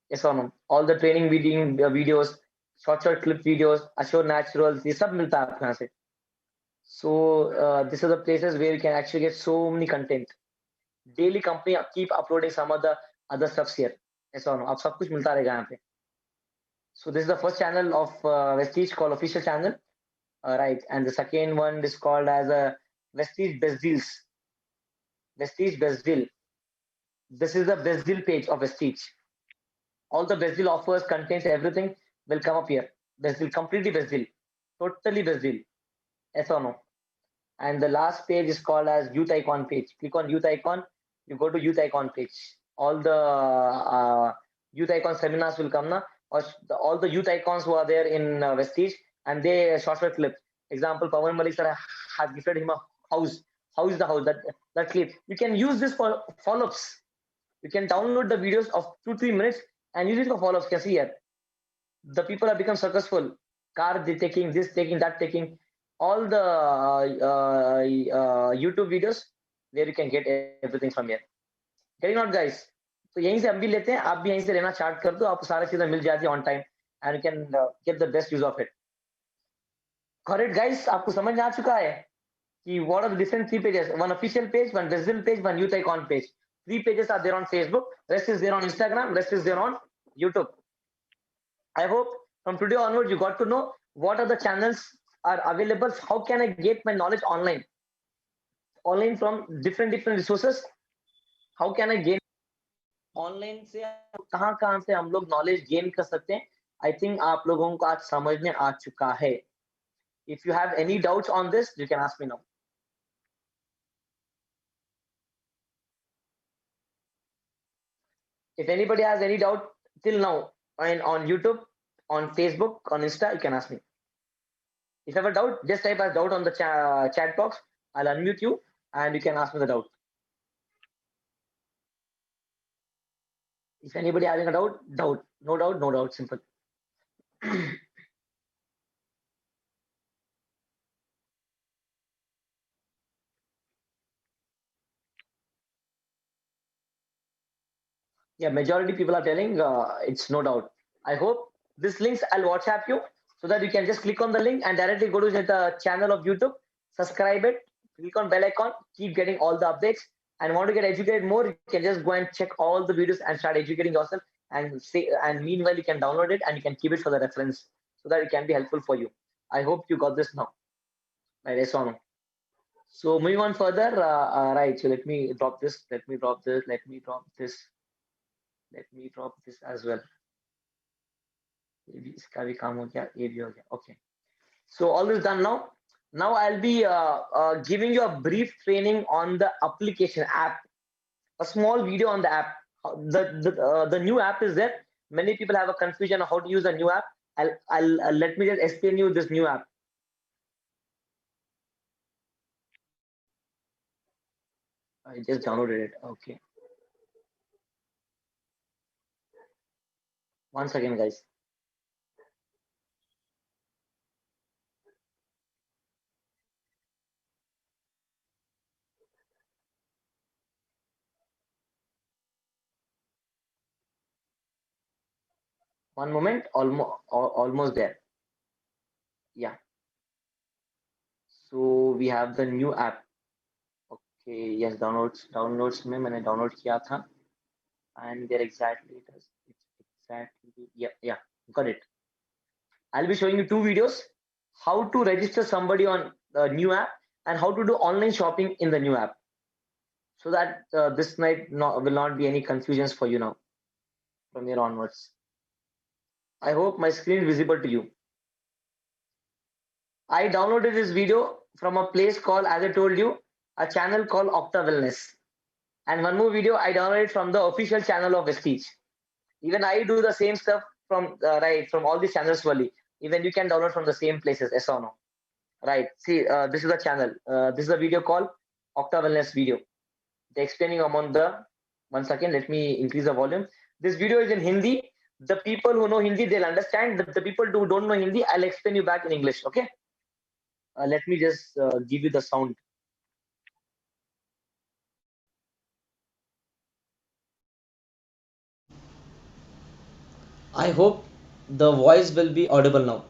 Speaker 1: Yes or no? All the training videos, short clip videos, Ashore Naturals, ये सब मिलता है आपको यहाँ से. So these are the places where you can actually get so many content. Daily company keep uploading some of the other stuffs here. Yes or no? आप सब कुछ मिलता रहेगा यहाँ पे. So this is the first channel of Vestige called official channel. Right, and the second one is called as a Vestige Best Deals. Vestige Best Deal. This is the Best Deal page of Vestige. All the best deal offers, contains everything will come up here. Best deal, completely best deal, totally best deal. Yes or no? And the last page is called as Youth Icon page. Click on Youth Icon. You go to Youth Icon page. All the Youth Icon seminars will come now. Or all the youth icons who are there in Vestige, and they short clips. Example: Pawan Malik sir has gifted him a house. How is the house? That clip. You can use this for follow-ups. You can download the videos of 2-3 minutes and use it for follow-ups. You can see here. The people have become successful. Car taking, this taking, that taking. All the YouTube videos where you can get everything from here. Getting out, guys. तो यहीं से हम भी लेते हैं. आप भी यहीं से लेना स्टार्ट कर दो. आपको सारी चीजें मिल जाती है on time and you can get the best use of it. Correct, guys. आपको समझ आ चुका है कि what are the different 3 pages? One official page, one Brazil page, one Youth Icon page. 3 pages are there on Facebook. Rest is there on Instagram. Rest is there on YouTube. I hope from today onwards you got to know what are the channels are available. How can I get my knowledge online? Online from different resources. How can I gain online से कहाँ से हम लोग knowledge gain कर सकते हैं? I think आप लोगों को आज समझ में आ चुका है. If you have any doubts on this, you can ask me now. If anybody has any doubt till now on YouTube, on Facebook, on Insta, you can ask me. If you have a doubt, just type as doubt on the chat box. I'll unmute you and you can ask me the doubt. If anybody having a doubt, doubt. No doubt, no doubt. Simple. Yeah, majority people are telling it's no doubt. I hope this links I'll WhatsApp you so that you can just click on the link and directly go to the channel of YouTube, subscribe it, click on bell icon, keep getting all the updates. And want to get educated more, you can just go and check all the videos and start educating yourself. And meanwhile, you can download it and you can keep it for the reference so that it can be helpful for you. I hope you got this now. Right, yes or no? So moving on further, right. So let me drop this. Let me drop this. Let me drop this. Let me drop this as well. ये भी इसका भी काम हो गया, ये भी हो गया. Okay. So all is done now. Now I'll be giving you a brief training on the application app, a small video on the app. The new app is there. Many people have a confusion on how to use the new app. I'll let me just explain you this new app. I just downloaded it. Okay. Once again, guys. One moment. Almost there. Yeah. So we have the new app. Okay. Yes. Downloads में मैंने download किया था. And there exactly it is. It's exactly. Yeah. Got it. I'll be showing you two videos: how to register somebody on the new app and how to do online shopping in the new app, so that this night will not be any confusions for you now from here onwards. I hope my screen is visible to you. I downloaded this video from a place called, as I told you, a channel called Octa Wellness. And one more video I downloaded from the official channel of Vestige. Even I do the same stuff from from all these channels only. Even you can download from the same places, yes or no? Right. See, this is the channel. This is a video called Octa Wellness video. They're explaining among the. 1 second, let me increase the volume. This video is in Hindi. The people who know Hindi, they'll understand. The people who don't know Hindi, I'll explain you back in English. Okay. Let me just give you the sound.
Speaker 2: I hope the voice will be audible now.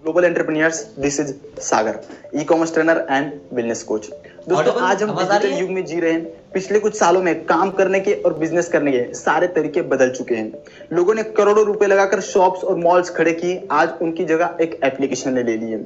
Speaker 3: Global entrepreneurs, this is Sagar, e commerce trainer and business coach. दोस्तों, आज हम digital युग में जी रहे हैं. पिछले कुछ सालों में काम करने के और बिजनेस करने के सारे तरीके बदल चुके हैं. लोगों ने करोड़ों रुपए लगाकर शॉप्स और मॉल्स खड़े किए. आज उनकी जगह एक एप्लीकेशन ने ले ली है.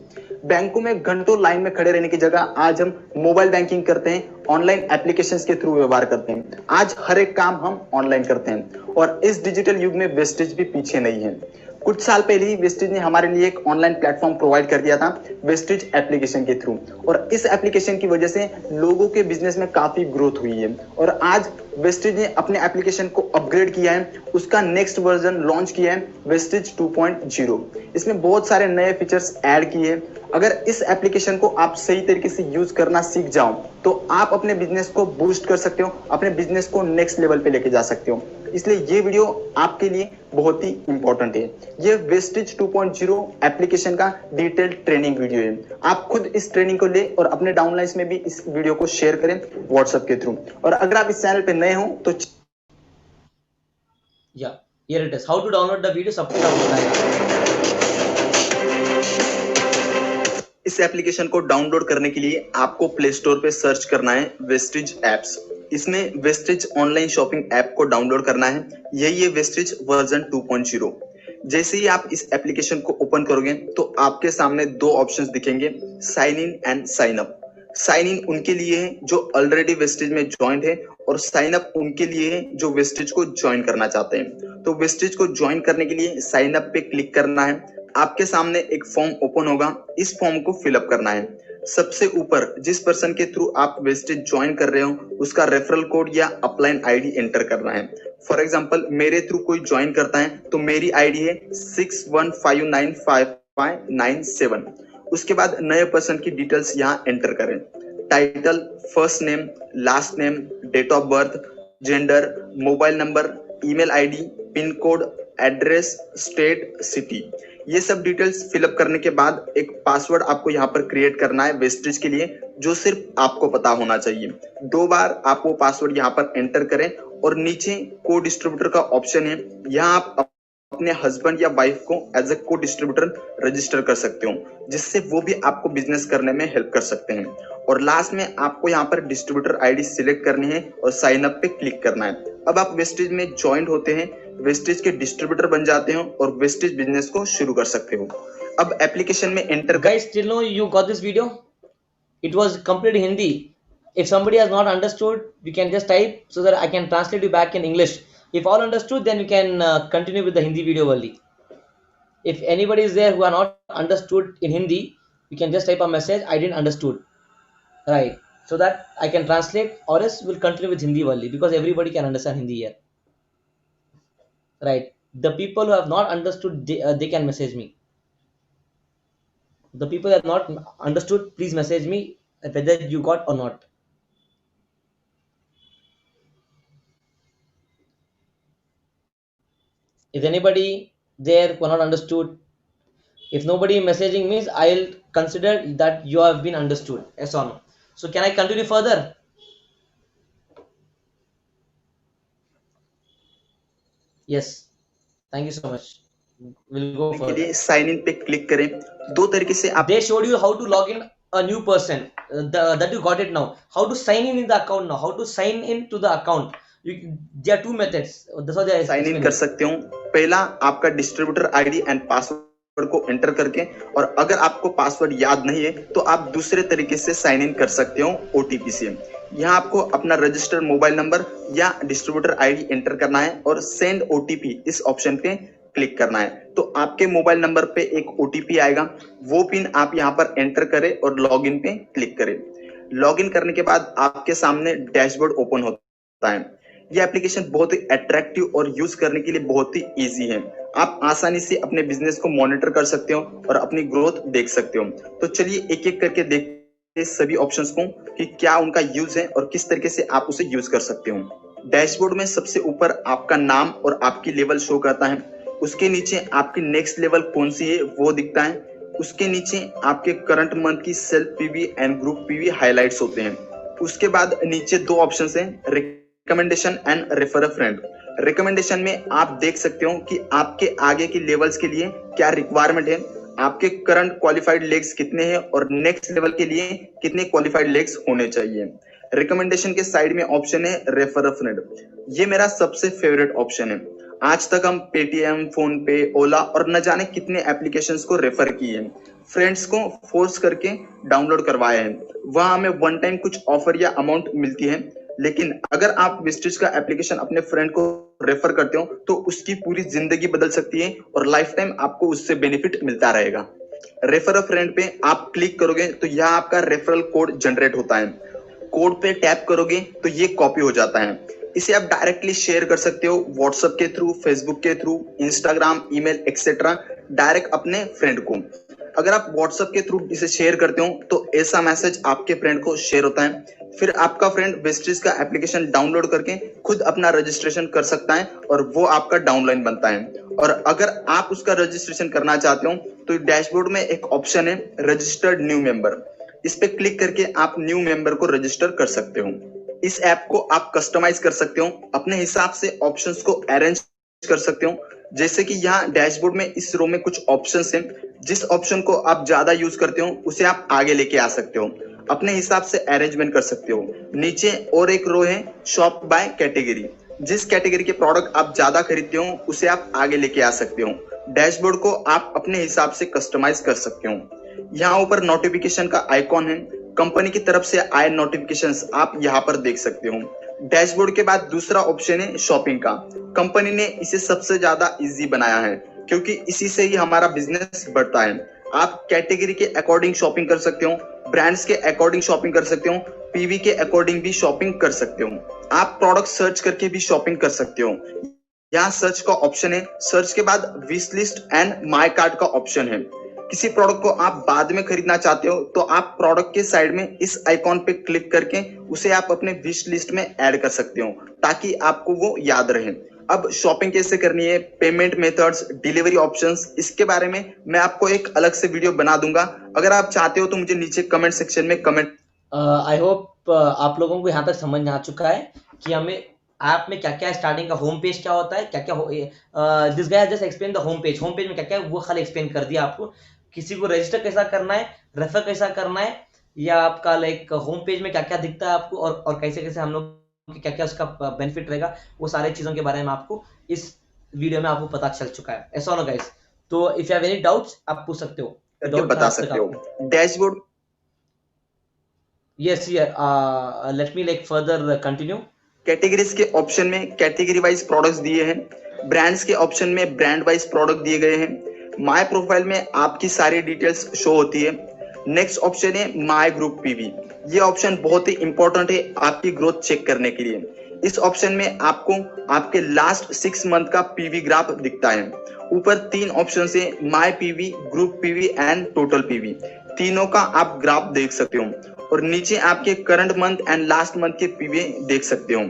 Speaker 3: बैंकों में घंटों लाइन में खड़े रहने की जगह आज हम मोबाइल बैंकिंग करते हैं, ऑनलाइन एप्लीकेशंस के थ्रू व्यवहार करते हैं. आज हर एक काम हम ऑनलाइन करते हैं और इस डिजिटल युग में वेस्टेज भी पीछे नहीं है. कुछ साल पहले ही वेस्टेज ने हमारे लिए एक ऑनलाइन प्लेटफॉर्म प्रोवाइड कर दिया था, वेस्टेज एप्लीकेशन के थ्रू. और इस एप्लीकेशन की वजह से लोगों के बिजनेस में काफी ग्रोथ हुई है. और आज वेस्टेज ने अपने एप्लीकेशन को अपग्रेड किया है, उसका नेक्स्ट वर्जन लॉन्च किया है, वेस्टेज 2.0. इसमें बहुत सारे नए फीचर्स ऐड किए हैं. अगर इस एप्लीकेशन को आप सही तरीके से यूज करना सीख जाओ तो आप अपने बिजनेस को बूस्ट कर सकते हो, अपने बिजनेस को नेक्स्ट लेवल पे लेके जा सकते हो. इसलिए ये वीडियो आपके लिए बहुत ही इंपॉर्टेंट है. ये वेस्टेज 2.0 एप्लीकेशन का डिटेल ट्रेनिंग वीडियो है. आप खुद इस ट्रेनिंग को ले और अपने डाउनलाइंस में भी इस वीडियो को शेयर करें व्हाट्सएप के थ्रू. और अगर आप इस चैनल पे नए हो तो
Speaker 2: here it is. How to download the video? सब कुछ डाउनलोड आएगा.
Speaker 3: इस एप्लीकेशन को डाउनलोड करने के लिए आपको प्ले स्टोर पे सर्च करना है वेस्टेज एप्स. इसमें वेस्टेज ऑनलाइन शॉपिंग ऐप को डाउनलोड करना है. यही है वेस्टेज वर्जन 2.0. जैसे ही आप इस एप्लीकेशन को ओपन करोगे तो आपके सामने दो ऑप्शंस दिखेंगे, sign in and sign up. Sign in उनके लिए है जो ऑलरेडी वेस्टेज में ज्वाइंट है और साइन अप उनके लिए है जो वेस्टेज को ज्वाइन करना चाहते हैं. तो वेस्टेज को ज्वाइन करने के लिए साइन अप पे क्लिक करना है. आपके सामने एक फॉर्म ओपन होगा, इस फॉर्म को फिलअप करना है. सबसे ऊपर जिस पर्सन के थ्रू आप वेस्टेज ज्वाइन कर रहे हो उसका रेफरल कोड या अपलाइन आईडी एंटर करना है. फॉर एग्जांपल, मेरे थ्रू कोई ज्वाइन करता है तो मेरी आईडी है 61595597. उसके बाद नए पर्सन की डिटेल्स यहाँ एंटर करें. Title, first name, last name, date of birth, gender, mobile number, email ID, pin code, address, state, city. ये सब डिटेल्स फिलअप करने के बाद एक पासवर्ड आपको यहाँ पर क्रिएट करना है वेस्टेज के लिए, जो सिर्फ आपको पता होना चाहिए. 2 बार आप वो पासवर्ड यहाँ पर एंटर करें और नीचे को डिस्ट्रीब्यूटर का ऑप्शन है, यहाँ आप अपने हस्बैंड या वाइफ को एज ए को डिस्ट्रीब्यूटर रजिस्टर कर सकते हो, जिससे वो भी आपको बिजनेस करने में हेल्प कर सकते हैं. और लास्ट में आपको यहाँ पर डिस्ट्रीब्यूटर आईडी सिलेक्ट करनी है और साइन अप पे क्लिक करना है. अब आप वेस्टेज में ज्वाइंट होते हैं, वेस्टेज के डिस्ट्रीब्यूटर बन जाते हो और वेस्टेज बिजनेस को शुरू कर सकते हो. अब एप्लीकेशन में enter
Speaker 2: Guys, still know you got this video? It was completely Hindi. If somebody has not understood, you can just type so that I can translate you back in English. If all understood, then you can continue with the Hindi video only. If anybody is there who are not understood in Hindi, you can just type a message, I didn't understood, right? So that I can translate, or else we'll continue with Hindi only, because everybody can understand Hindi here, right? The people who have not understood, they can message me. The people that have not understood, please message me whether you got or not. If anybody there who are not understood, if nobody messaging means, I'll consider that you have been understood, yes or no. So can I continue further? Yes, thank you so much. We'll go
Speaker 3: के लिए
Speaker 2: further.
Speaker 3: Sign in पे click करें। दो तरीके से आप
Speaker 2: They showed you how to log in a new person, that you got it now. How to sign in the account now, how to sign in to the account. There are two methods, that's what they are
Speaker 3: sign in
Speaker 2: explaining.
Speaker 3: कर सकते हो। पहला आपका distributor ID and password को enter करके, और अगर आपको पासवर्ड याद नहीं है तो आप दूसरे तरीके से साइन इन कर सकते हो ओटीपी से। यहाँ आपको अपना रजिस्टर्ड मोबाइल नंबर या डिस्ट्रीब्यूटर आईडी एंटर करना है और सेंड ओटीपी इस ऑप्शन पे क्लिक करना है। तो आपके मोबाइल नंबर पे एक ओटीपी आएगा, वो पिन आप यहाँ पर एंटर करें और लॉग इन पे क्लिक करें। लॉग इन करने के बाद आपके सामने डैशबोर्ड ओपन होता है। ये एप्लीकेशन बहुत ही अट्रैक्टिव और यूज करने के लिए बहुत ही इजी है। आप आसानी से अपने बिजनेस को मॉनिटर कर सकते हो और अपनी ग्रोथ देख सकते हो। तो चलिए एक एक करके देखते हैं सभी ऑप्शंस को कि क्या उनका यूज है और किस तरीके से आप उसे यूज कर सकते हो। डैशबोर्ड में सबसे ऊपर आपका नाम और आपकी लेवल शो करता है। उसके नीचे आपकी नेक्स्ट लेवल कौन सी है वो दिखता है। उसके नीचे आपके करंट मंथ की self PV and group PV highlights होते हैं। उसके बाद नीचे दो ऑप्शंस हैं, recommendation and refer a friend. Recommendation में आप देख सकते हो कि आपके आगे के लेवल्स के लिए क्या रिक्वायरमेंट है, आपके करंट क्वालिफाइड लेग्स कितने हैं और नेक्स्ट लेवल के लिए कितने क्वालिफाइड लेग्स होने चाहिए। रिकमेंडेशन के साइड में ऑप्शन है रेफर अ फ्रेंड। ये मेरा सबसे फेवरेट ऑप्शन है। आज तक हम पेटीएम, फोन पे, ओला और न जाने कितने एप्लीकेशंस को रेफर किए, फ्रेंड्स को फोर्स करके डाउनलोड करवाए हैं। वहां हमें वन टाइम कुछ ऑफर या अमाउंट मिलती है, लेकिन अगर आप विस्टिज का एप्लीकेशन अपने फ्रेंड को रेफर करते हो तो उसकी पूरी जिंदगी बदल सकती है और लाइफ टाइम आपको उससे बेनिफिट मिलता रहेगा। रेफर अ फ्रेंड पे आप क्लिक करोगे तो यहाँ आपका रेफरल कोड जनरेट होता है। कोड पे टैप करोगे तो ये कॉपी हो जाता है। इसे आप डायरेक्टली शेयर कर सकते हो व्हाट्सएप के थ्रू, फेसबुक के through, Instagram, email etcetera, direct अपने फ्रेंड को। अगर आप व्हाट्सएप के थ्रू इसे शेयर करते हो तो ऐसा मैसेज आपके फ्रेंड को शेयर होता है। फिर आपका फ्रेंड वेस्टिज का एप्लीकेशन डाउनलोड करके खुद अपना रजिस्ट्रेशन कर सकता है और वो आपका डाउनलाइन बनता है। और अगर आप उसका रजिस्ट्रेशन करना चाहते हो तो डैशबोर्ड में एक ऑप्शन है रजिस्टर्ड न्यू मेंबर। इस पे क्लिक करके आप न्यू मेंबर को रजिस्टर कर सकते हो। इस ऐप को आप कस्टमाइज कर सकते हो, अपने हिसाब से ऑप्शंस को अरेंज कर सकते हो। जैसे कि यहाँ डैशबोर्ड में इस रो में कुछ ऑप्शंस हैं, जिस ऑप्शन को आप ज्यादा यूज करते हो उसे आप आगे लेके आ सकते हो, अपने हिसाब से अरेंजमेंट कर सकते हो। नीचे और एक रो है शॉप बाय कैटेगरी। जिस कैटेगरी के प्रोडक्ट आप ज्यादा खरीदते हो उसे आप आगे लेके आ सकते हो। डैशबोर्ड को आप अपने हिसाब से कस्टमाइज कर सकते हो। यहाँ ऊपर नोटिफिकेशन का आइकॉन है, कंपनी की तरफ से आए नोटिफिकेशंस आप यहाँ पर देख सकते हो। डैशबोर्ड के बाद दूसरा ऑप्शन है शॉपिंग का। कंपनी ने इसे सबसे ज्यादा इजी बनाया है क्योंकि इसी से ही हमारा बिजनेस बढ़ता है। आप कैटेगरी के अकॉर्डिंग शॉपिंग कर सकते हो, ब्रांड्स के अकॉर्डिंग शॉपिंग कर सकते हो, पीवी के अकॉर्डिंग भी शॉपिंग कर सकते हो। आप प्रोडक्ट सर्च करके भी शॉपिंग कर सकते हो। यहाँ सर्च का ऑप्शन है, सर्च के बाद wish list and my cart का ऑप्शन है। किसी प्रोडक्ट को आप बाद में खरीदना चाहते हो तो आप प्रोडक्ट के साइड में इस आइकॉन पे क्लिक करके उसे आप अपने विश लिस्ट में ऐड कर सकते हो ताकि आपको वो याद रहे। अब शॉपिंग कैसे करनी है, पेमेंट मेथड्स, डिलीवरी ऑप्शंस, इसके बारे में मैं आपको एक अलग से वीडियो बना दूंगा। अगर आप चाहते हो तो मुझे नीचे कमेंट सेक्शन में कमेंट।
Speaker 2: आई होप आप लोगों को यहाँ तक समझ में आ चुका है कि हमें ऐप में क्या क्या है, स्टार्टिंग का होम पेज क्या होता है, क्या क्या this guy just explain the home page में क्या क्या है वो खाली एक्सप्लेन कर दिया आपको। किसी को रजिस्टर कैसा करना है, रेफर कैसा करना है, या आपका लाइक होम पेज में क्या क्या दिखता है आपको और कैसे कैसे हम लोग क्या क्या उसका बेनिफिट रहेगा, वो सारी चीजों के बारे में आपको इस वीडियो में आपको पता चल चुका है। ऐसा ना गाइस, तो if you have any doubts आप पूछ सकते हो,
Speaker 3: करके बता सकते हो। Dashboard
Speaker 2: yes let me like further continue।
Speaker 3: Categories के ऑप्शन में कैटेगरी वाइज प्रोडक्ट्स दिए हैं, ब्रांड्स के ऑप्शन में ब्रांड वाइज प्रोडक्ट दिए गए हैं, माय प्रोफाइल में आपकी सारी डिटेल्स शो होती है। नेक्स्ट ऑप्शन है माय ग्रुप पीवी। ये ऑप्शन बहुत ही इंपॉर्टेंट है आपकी ग्रोथ चेक करने के लिए। इस ऑप्शन में आपको आपके लास्ट 6 मंथ का पीवी ग्राफ दिखता है। ऊपर 3 ऑप्शन है, my PV, group PV and total PV. तीनों का आप ग्राफ देख सकते हो और नीचे आपके current month and last month के पीवी देख सकते हो।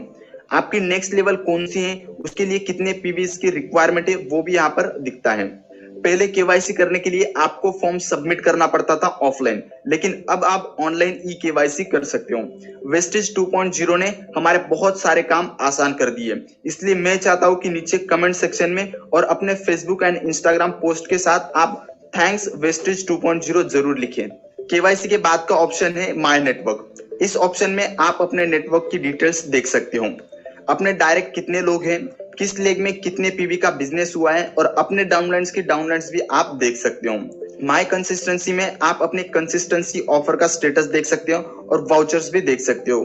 Speaker 3: आपकी नेक्स्ट लेवल कौन सी है, उसके लिए कितने पीवीज की रिक्वायरमेंट है, वो भी यहाँ पर दिखता है। पहले केवाईसी करने के लिए आपको फॉर्म सबमिट करना पड़ता था ऑफलाइन, लेकिन अब आप ऑनलाइन ई केवाईसी कर सकते हो। वेस्टेज 2.0 ने हमारे बहुत सारे काम आसान कर दिए, इसलिए मैं चाहता हूं कि नीचे कमेंट सेक्शन में और अपने फेसबुक एंड इंस्टाग्राम पोस्ट के साथ आप थैंक्स वेस्टेज 2.0 जरूर लिखें। केवाईसी के बाद का ऑप्शन है माय नेटवर्क। इस ऑप्शन में आप अपने नेटवर्क की डिटेल्स देख सकते हो, अपने डायरेक्ट कितने लोग हैं, किस लेग में कितने पीवी का बिजनेस हुआ है और अपने डाउनलाइंस की डाउनलाइंस भी आप देख सकते हो। माय कंसिस्टेंसी में आप अपने कंसिस्टेंसी ऑफर का स्टेटस देख सकते हो और वाउचर्स भी देख सकते हो।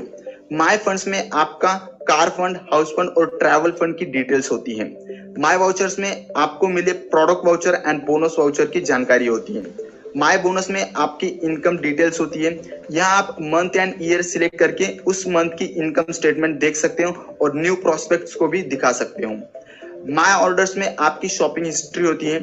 Speaker 3: माय फंड्स में आपका कार फंड, हाउस फंड और ट्रैवल फंड की डिटेल्स होती है। माय वाउचर्स में आपको मिले product voucher and bonus voucher की जानकारी होती है। माय बोनस में आपकी इनकम डिटेल्स होती है। यहाँ आप मंथ एंड ईयर सिलेक्ट करके उस मंथ की इनकम स्टेटमेंट देख सकते हो और न्यू प्रोस्पेक्ट्स को भी दिखा सकते हो। माय ऑर्डर्स में आपकी शॉपिंग हिस्ट्री होती है।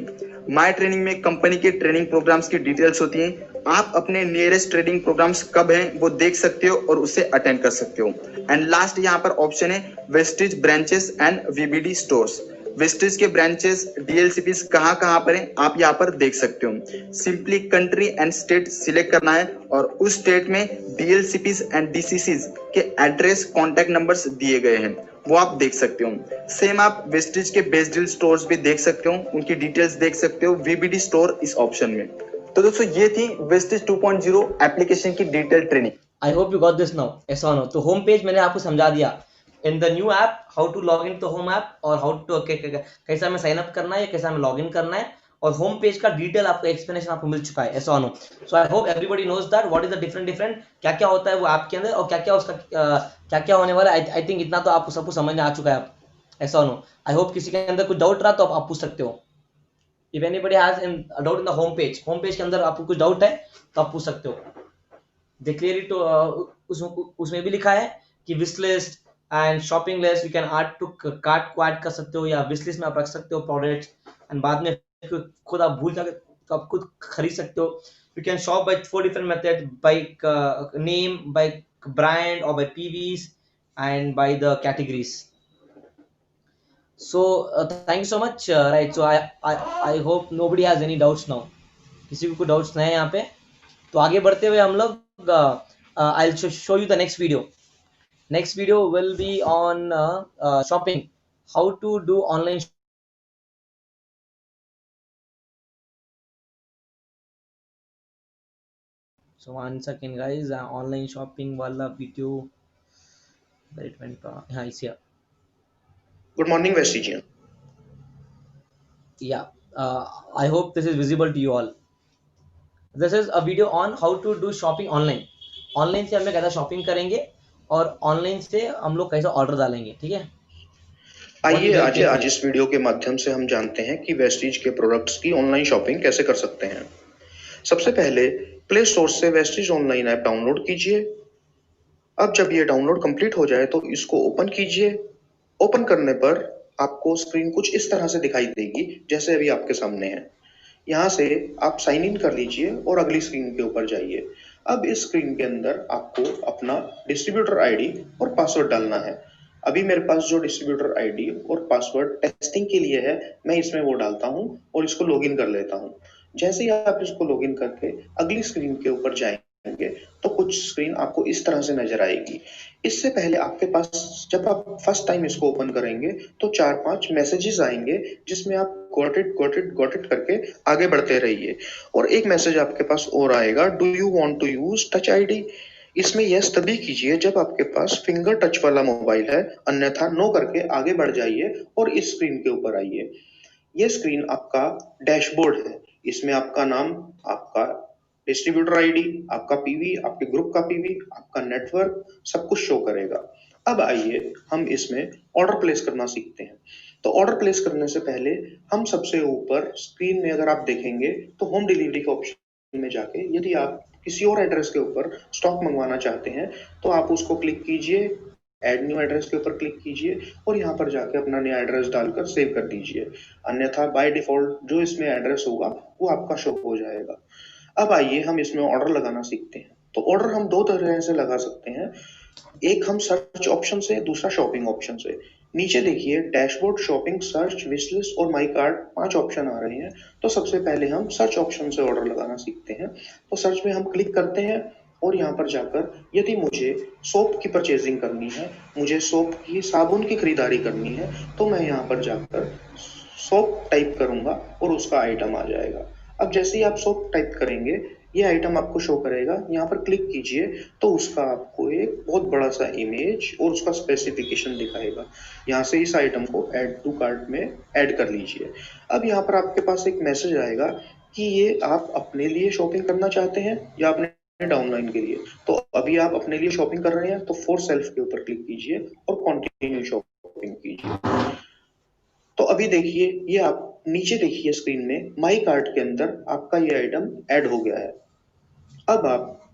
Speaker 3: माय ट्रेनिंग में कंपनी के ट्रेनिंग प्रोग्राम्स की डिटेल्स होती है। आप अपने नियरेस्ट ट्रेनिंग प्रोग्राम्स कब हैं वो देख सकते हो और उसे अटेंड कर सकते हो। एंड लास्ट यहाँ पर ऑप्शन है Vestige branches and VBD stores. Vestige के ब्रांचेस डीएलसीपीज कहाँ पर हैं आप यहाँ पर देख सकते हो। Simply country and state select करना है और उस स्टेट में डीएलसीपीज एंड डीसीसीज के एड्रेस, कॉन्टैक्ट नंबर्स दिए गए हैं, वो आप देख सकते हो। सेम आप वेस्टेज के बेस्ट डील स्टोर्स भी देख सकते हो, उनकी डिटेल्स देख सकते हो वीबीडी स्टोर इस ऑप्शन में। तो दोस्तों ये थी वेस्टेज 2.0 एप्लीकेशन की detail training.
Speaker 2: I hope you got this now. ऐसा नो तो होम पेज मैंने आपको समझा दिया in the new app how to log in to home app और हाउ टू कैसा हमें साइन अप करना है, कैसा हमें लॉग इन करना है और होम पेज का डिटेल आपको एक्सप्लेनेशन आपको मिल चुका है। ऐसा know so I hope everybody knows that what is the different क्या क्या होता है वो ऐप के अंदर और क्या क्या उसका क्या क्या होने वाला है। आई थिंक इतना तो आपको सब कुछ समझ में आ चुका है। ऐसा नो आई होप किसी के अंदर कुछ डाउट रहा तो आप पूछ सकते हो। If anybody has in doubt in the home page के अंदर आपको कुछ डाउट है तो आप पूछ सकते हो। दे क्लियरली तो उसमें भी लिखा है कि wish list and shopping list you can add to cart को ऐड कर सकते हो या विश लिस्ट में आप रख सकते हो प्रोडक्ट्स एंड बाद में खुद आप भूल जाके तो आप खुद खरीद सकते हो। You can shop by 4 different method, by name, by brand और by PVs and by the categories. So thank you so much. Right, so I hope nobody has any doubts now. किसी को कोई डाउट्स नहीं है यहाँ पे तो आगे बढ़ते हुए हम लोग I'll show you the next video. Next video will be on shopping, how to do online. So one second guys, online shopping वाला video where it went हाँ इस here.
Speaker 4: Good morning, Vestigian.
Speaker 2: Yeah, I hope this is visible to you all. This is a video on how to do shopping online. Online से हम लोग कैसा shopping करेंगे और online से हम लोग कैसा ऑर्डर डालेंगे, ठीक है।
Speaker 4: आइए आज इस वीडियो के माध्यम से हम जानते हैं कि वेस्टीज के प्रोडक्ट्स की ऑनलाइन शॉपिंग कैसे कर सकते हैं। सबसे पहले प्ले स्टोर से वेस्टीज ऑनलाइन ऐप डाउनलोड कीजिए। अब जब ये डाउनलोड कंप्लीट हो जाए तो इसको ओपन कीजिए। ओपन करने पर आपको स्क्रीन कुछ इस तरह से दिखाई देगी जैसे अभी आपके सामने है। यहाँ से आप साइन इन कर लीजिए और अगली स्क्रीन के ऊपर जाइए। अब इस स्क्रीन के अंदर आपको अपना डिस्ट्रीब्यूटर आईडी और पासवर्ड डालना है। अभी मेरे पास जो डिस्ट्रीब्यूटर आईडी और पासवर्ड टेस्टिंग के लिए है मैं इसमें वो डालता हूँ और इसको लॉगिन कर लेता हूँ। जैसे ही आप इसको लॉगिन करके अगली स्क्रीन के ऊपर जाएंगे तो कुछ स्क्रीन आपको इस तरह से नजर आएगी। इससे पहले आपके पास जब आप फर्स्ट टाइम इसको ओपन करेंगे तो 4-5 मैसेजेस आएंगे जिसमें आप गॉट इट करके आगे बढ़ते रहिए। और एक मैसेज आपके पास और आएगा, do you want to use touch ID. इसमें यस तभी कीजिए जब आपके पास फिंगर टच वाला मोबाइल है, अन्यथा नो करके आगे बढ़ जाइए और इस स्क्रीन के ऊपर आइए। ये स्क्रीन आपका डैशबोर्ड है। इसमें आपका नाम, आपका डिस्ट्रीब्यूटर आईडी, आपका पीवी, आपके ग्रुप का पीवी, आपका नेटवर्क सब कुछ शो करेगा। अब आइए हम इसमें ऑर्डर प्लेस करना सीखते हैं। तो ऑर्डर प्लेस करने से पहले हम सबसे ऊपर स्क्रीन में अगर आप देखेंगे तो होम डिलीवरी के ऑप्शन में जाके यदि आप किसी और एड्रेस के ऊपर स्टॉक मंगवाना चाहते हैं तो आप उसको क्लिक कीजिए, ऐड न्यू एड्रेस के ऊपर क्लिक कीजिए और यहाँ पर जाके अपना नया एड्रेस डालकर सेव कर दीजिए। अन्यथा बाय डिफॉल्ट जो इसमें एड्रेस होगा वो आपका शो हो जाएगा। अब आइए हम इसमें ऑर्डर लगाना सीखते हैं। तो ऑर्डर हम दो तरह से लगा सकते हैं, एक हम सर्च ऑप्शन से, दूसरा शॉपिंग ऑप्शन से। नीचे देखिए डैशबोर्ड, शॉपिंग, सर्च, विशलिस्ट और माई कार्ड 5 ऑप्शन आ रहे हैं। तो सबसे पहले हम सर्च ऑप्शन से ऑर्डर लगाना सीखते हैं। तो सर्च में हम क्लिक करते हैं और यहाँ पर जाकर यदि मुझे सोप की परचेजिंग करनी है, मुझे सोप की साबुन की खरीदारी करनी है, तो मैं यहाँ पर जाकर सोप टाइप करूंगा और उसका आइटम आ जाएगा। अब जैसे ही आप सोप टाइप करेंगे ये आइटम आपको शो करेगा, यहाँ पर क्लिक कीजिए तो उसका आपको एक बहुत बड़ा सा इमेज और उसका स्पेसिफिकेशन दिखाएगा। यहाँ से इस आइटम को ऐड टू कार्ट में ऐड कर लीजिए। अब यहाँ पर आपके पास एक मैसेज आएगा कि ये आप अपने लिए शॉपिंग करना चाहते हैं या अपने डाउनलाइन के लिए। तो अभी आप अपने लिए शॉपिंग कर रहे हैं तो फॉर सेल्फ के ऊपर क्लिक कीजिए और कंटिन्यू शॉपिंग कीजिए। तो अभी देखिए ये आप नीचे देखिए स्क्रीन में माई कार्ट के अंदर आपका ये आइटम ऐड हो गया है। अब आप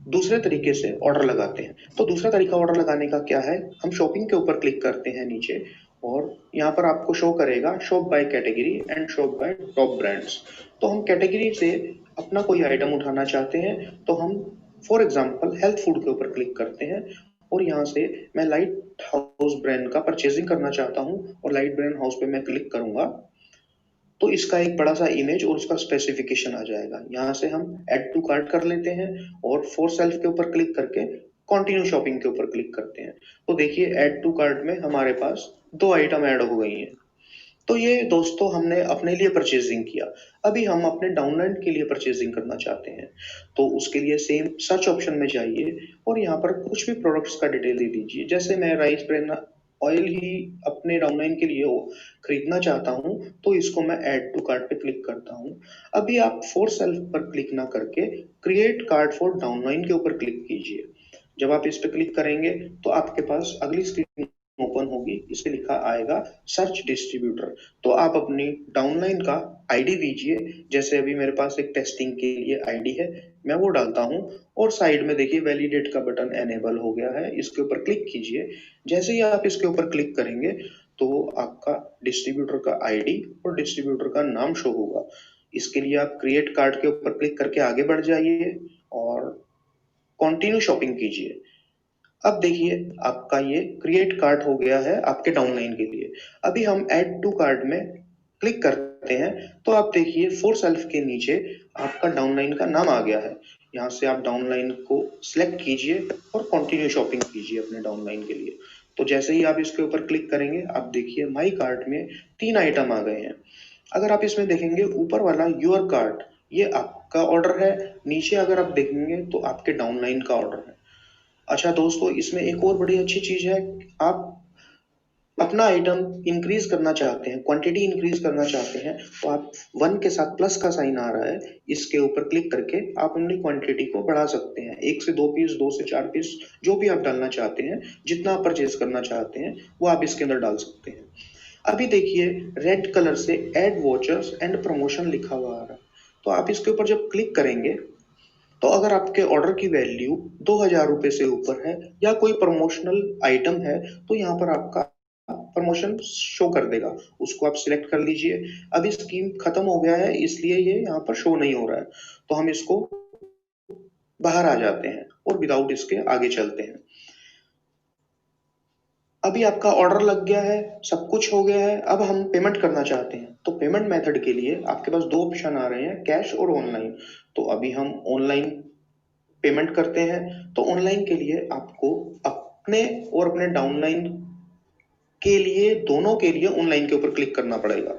Speaker 4: दूसरे तरीके से ऑर्डर लगाते हैं। तो दूसरा तरीका ऑर्डर लगाने का क्या है, हम शॉपिंग के ऊपर क्लिक करते हैं नीचे और यहाँ पर आपको शो करेगा shop by category and shop bye top brands. तो हम कैटेगरी से अपना कोई आइटम उठाना चाहते हैं तो हम फॉर एग्जांपल हेल्थ फूड के ऊपर क्लिक करते हैं और यहाँ से मैं लाइट हाउस ब्रांड का परचेजिंग करना चाहता हूँ और लाइट ब्रांड हाउस पे मैं क्लिक करूंगा तो इसका एक बड़ा सा इमेज और उसका स्पेसिफिकेशन आ जाएगा। यहाँ से हम ऐड टू कार्ट कर लेते हैं और फॉर सेल्फ के ऊपर क्लिक करके कंटिन्यू शॉपिंग के ऊपर क्लिक करते हैं। तो देखिए ऐड टू कार्ट में हमारे पास 2 आइटम ऐड हो गई हैं। तो ये दोस्तों हमने अपने लिए परचेजिंग किया। अभी हम अपने डाउनलाइन के लिए परचेजिंग करना चाहते हैं तो उसके लिए सेम सर्च ऑप्शन में जाइए और यहाँ पर कुछ भी प्रोडक्ट्स का डिटेल दे दीजिए। जैसे मैं राइस ब्रांड ऑयल ही अपने डाउनलाइन के लिए खरीदना चाहता हूँ तो इसको मैं ऐड टू कार्ट पे क्लिक करता हूँ। अभी आप फॉर सेल्फ पर क्लिक ना करके क्रिएट कार्ट फॉर डाउनलाइन के ऊपर क्लिक कीजिए। जब आप इस पे क्लिक करेंगे तो आपके पास अगली स्क्रीन ओपन होगी, इस पे लिखा आएगा सर्च डिस्ट्रीब्यूटर। तो आप अपनी डाउनलाइन का आईडी दीजिए। जैसे अभी मेरे पास एक टेस्टिंग के लिए आईडी है, मैं वो डालता हूँ और साइड में देखिए वैलिडेट का बटन एनेबल हो गया है, इसके ऊपर क्लिक कीजिए। जैसे ही आप इसके ऊपर क्लिक करेंगे तो आपका डिस्ट्रीब्यूटर का आईडी और डिस्ट्रीब्यूटर का नाम शो होगा। इसके लिए आप क्रिएट कार्ड के ऊपर क्लिक करके आगे बढ़ जाइए और कंटिन्यू शॉपिंग कीजिए। अब देखिए आपका ये क्रिएट कार्ट हो गया है आपके डाउनलाइन के लिए। अभी हम ऐड टू कार्ट में क्लिक करते हैं तो आप देखिए फॉर सेल्फ के नीचे आपका डाउनलाइन का नाम आ गया है। यहाँ से आप डाउनलाइन को सिलेक्ट कीजिए और कंटिन्यू शॉपिंग कीजिए अपने डाउनलाइन के लिए। तो जैसे ही आप इसके ऊपर क्लिक करेंगे आप देखिए माई कार्ट में 3 आइटम आ गए हैं। अगर आप इसमें देखेंगे ऊपर वाला योर कार्ट ये आपका ऑर्डर है, नीचे अगर आप देखेंगे तो आपके डाउनलाइन का ऑर्डर है। अच्छा दोस्तों इसमें एक और बड़ी अच्छी चीज है, आप अपना आइटम इंक्रीज करना चाहते हैं, क्वांटिटी इंक्रीज करना चाहते हैं तो आप 1 के साथ प्लस का साइन आ रहा है, इसके ऊपर क्लिक करके आप अपनी क्वांटिटी को बढ़ा सकते हैं। 1 से 2 पीस, 2 से 4 पीस, जो भी आप डालना चाहते हैं, जितना आप परचेज करना चाहते हैं वो आप इसके अंदर डाल सकते हैं। अभी देखिए रेड कलर से एड वॉचर्स एंड प्रमोशन लिखा हुआ आ रहा है। तो आप इसके ऊपर जब क्लिक करेंगे तो अगर आपके ऑर्डर की वैल्यू 2000 रुपए से ऊपर है या कोई प्रमोशनल आइटम है तो यहाँ पर आपका प्रमोशन शो कर देगा, उसको आप सिलेक्ट कर लीजिए। अभी स्कीम खत्म हो गया है इसलिए ये यहाँ पर शो नहीं हो रहा है तो हम इसको बाहर आ जाते हैं और विदाउट इसके आगे चलते हैं। अभी आपका ऑर्डर लग गया है, सब कुछ हो गया है, अब हम पेमेंट करना चाहते हैं तो पेमेंट मेथड के लिए आपके पास 2 ऑप्शन आ रहे हैं, कैश और ऑनलाइन। तो अभी हम ऑनलाइन पेमेंट करते हैं। तो ऑनलाइन के लिए आपको अपने और अपने डाउनलाइन के लिए दोनों के लिए ऑनलाइन के ऊपर क्लिक करना पड़ेगा।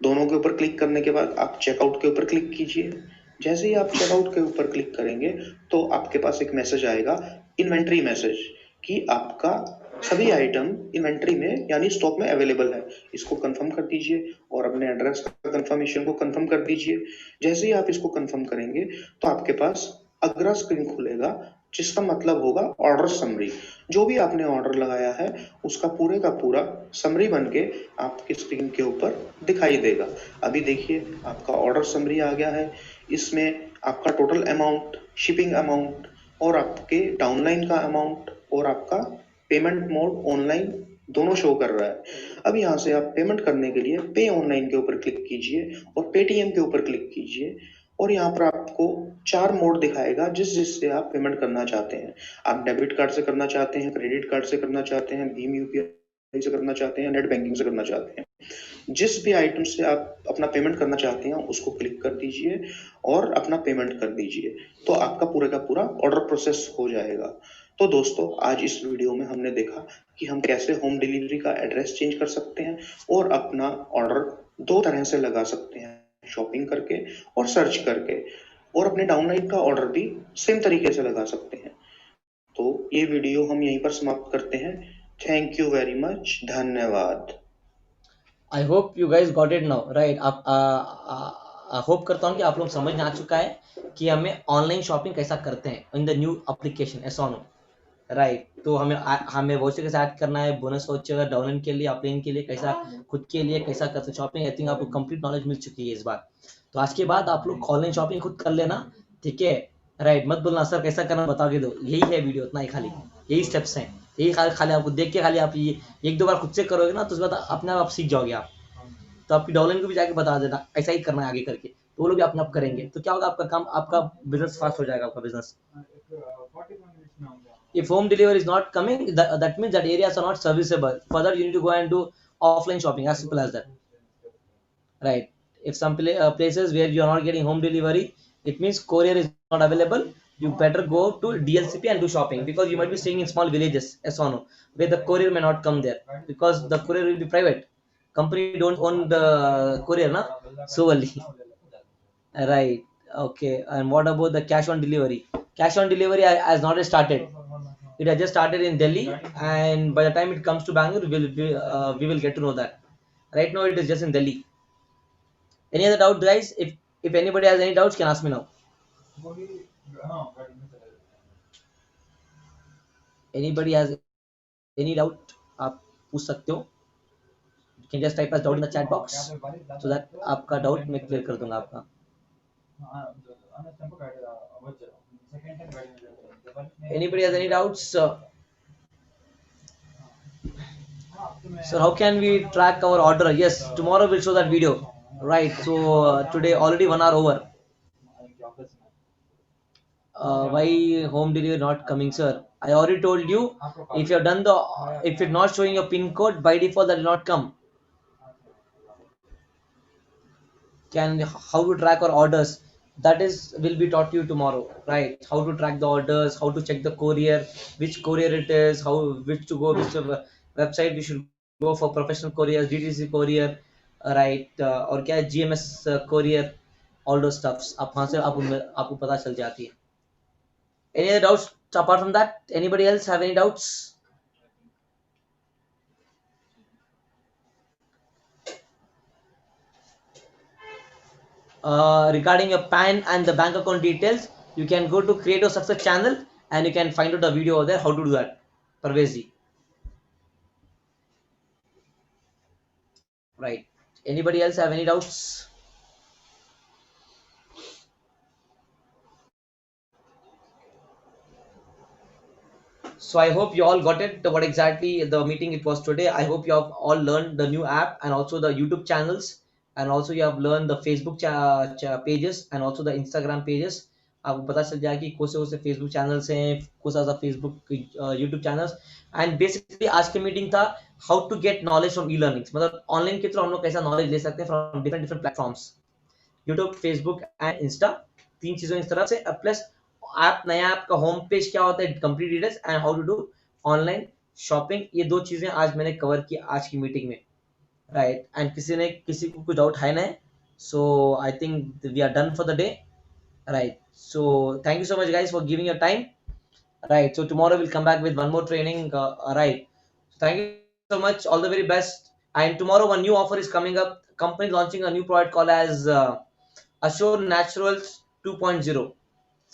Speaker 4: दोनों के ऊपर क्लिक करने के बाद आप चेकआउट के ऊपर क्लिक कीजिए। जैसे ही आप चेकआउट के ऊपर क्लिक करेंगे तो आपके पास एक मैसेज आएगा, इन्वेंट्री मैसेज, कि आपका सभी आइटम इन्वेंट्री में यानी स्टॉक में अवेलेबल है। इसको कंफर्म कर दीजिए और अपने एड्रेस का कंफर्मेशन को कंफर्म कर दीजिए। जैसे ही आप इसको कंफर्म करेंगे तो आपके पास अगला स्क्रीन खुलेगा जिसका मतलब होगा ऑर्डर समरी। जो भी आपने ऑर्डर लगाया है उसका पूरे का पूरा समरी बन के आपकी स्क्रीन के ऊपर दिखाई देगा। अभी देखिए आपका ऑर्डर समरी आ गया है। इसमें आपका टोटल अमाउंट, शिपिंग अमाउंट और आपके डाउनलाइन का अमाउंट और आपका पेमेंट मोड ऑनलाइन दोनों शो कर रहा है। अब यहाँ से आप पेमेंट करने के लिए पे ऑनलाइन के ऊपर क्लिक कीजिए और पेटीएम के ऊपर क्लिक कीजिए और यहाँ पर आपको 4 मोड दिखाएगा जिससे आप पेमेंट करना चाहते हैं। आप डेबिट कार्ड से करना चाहते हैं, क्रेडिट कार्ड से करना चाहते हैं, भीम यूपीआई से करना चाहते हैं, नेट बैंकिंग से करना चाहते हैं। जिस भी आइटम से आप अपना पेमेंट करना चाहते हैं उसको क्लिक कर दीजिए और अपना पेमेंट कर दीजिए, तो आपका पूरे का पूरा ऑर्डर प्रोसेस हो जाएगा। तो दोस्तों आज इस वीडियो में हमने देखा कि हम कैसे होम डिलीवरी का एड्रेस चेंज कर सकते हैं और अपना ऑर्डर 2 तरह से लगा सकते हैं, शॉपिंग करके और सर्च करके, और अपने डाउनलाइन का ऑर्डर भी सेम तरीके से लगा सकते हैं। तो ये वीडियो हम यहीं पर समाप्त करते हैं। थैंक यू वेरी मच, धन्यवाद।
Speaker 2: आई hope you guys got it now, right. आप होप करता हूँ कि आप लोग समझ में आ चुका है कि हमें ऑनलाइन शॉपिंग कैसा करते हैं इन द न्यू एप्लीकेशन एसोनो, राइट। तो हमें वॉचर कैसे ऐड करना है, बोनस वॉचर डाउनलाइन के लिए, अपलाइन के लिए कैसा, खुद के लिए कैसा करते हैं शॉपिंग। आई थिंक आपको कंप्लीट नॉलेज मिल चुकी है इस बार। तो आज के बाद आप लोग ऑनलाइन शॉपिंग खुद कर लेना, ठीक है, राइट। मत बोलना सर कैसा करना बता के दो, यही है वीडियो, इतना ही खाली, यही स्टेप्स हैं, यही खाली आपको देख के खाली आप ये 1-2 बार खुद से करोगे ना तो उसके बाद अपने आप सीख जाओगे आप। तो आपकी डाउनलाइन को भी जाके बता देना ऐसा ही करना है आगे करके, तो वो लोग भी अपने आप करेंगे। तो क्या होगा, आपका काम, आपका बिजनेस फास्ट हो जाएगा, आपका business. If home delivery is not coming, that means that areas are not serviceable. Further, you need to go and do offline shopping, as simple as that, right? If some places where you are not getting home delivery, it means courier is not available. You better go to DLCP and do shopping, because you might be staying in small villages, yes or no, where the courier may not come there because the courier will be private. Company don't own the courier, na? So only. Right. Okay. And what about the cash on delivery? Cash on delivery has not started. It has just started in Delhi, and by the time it comes to Bangalore, we will get to know that. Right now, it is just in Delhi. Any other doubt, guys? If anybody has any doubts, can ask me now. Anybody has any doubt? आप पूछ सकते हो. You can just type as doubt in the chat box, so that आपका doubt मैं clear कर दूंगा आपका. Anybody has any doubts? So how can we track our order? Yes, tomorrow we'll show that video, right? So today already 1 hour over. Why home delivery not coming, sir? I already told you, if you have done the, if it's not showing your pin code, by default that will not come. How to track our orders, that is will be taught you tomorrow, right? How to track the orders, how to check the courier, which courier it is, how, which to go, which website we should go for professional courier, DTC courier, right? और क्या है GMS courier, all those stuffs आप वहाँ से आपको पता चल जाती है. Any other doubts apart from that? Anybody else have any doubts? Regarding your PAN and the bank account details, you can go to Create Your Success channel and you can find out the video over there how to do that. Parvez ji. Right. Anybody else have any doubts? So I hope you all got it, what exactly the meeting it was today. I hope you have all learned the new app and also the YouTube channels, and also you have learned the Facebook pages and also the Instagram pages. आपको पता चल जाएगा कि कौन से Facebook channels हैं, कौन सा Facebook YouTube channels. And basically आज की मीटिंग था how to get knowledge from e learnings, मतलब ऑनलाइन के थ्रू हम लोग कैसा नॉलेज ले सकते हैं from different platforms, YouTube, Facebook and Insta, 3 चीजों इस तरफ से. प्लस ऐप, नया ऐप का होम पेज क्या होता है, complete details, and how to do online shopping. ये 2 चीजें आज मैंने कवर की आज की मीटिंग में, राइट. एंड किसी को कुछ डाउट है ना? So I think we are done for the day, right? So thank you so much guys for giving your time, right? So tomorrow we'll come back with one more training, right? So thank you so much, all the very best. And tomorrow one new offer is coming up. Company launching a new product called as Assure Naturals 2.0.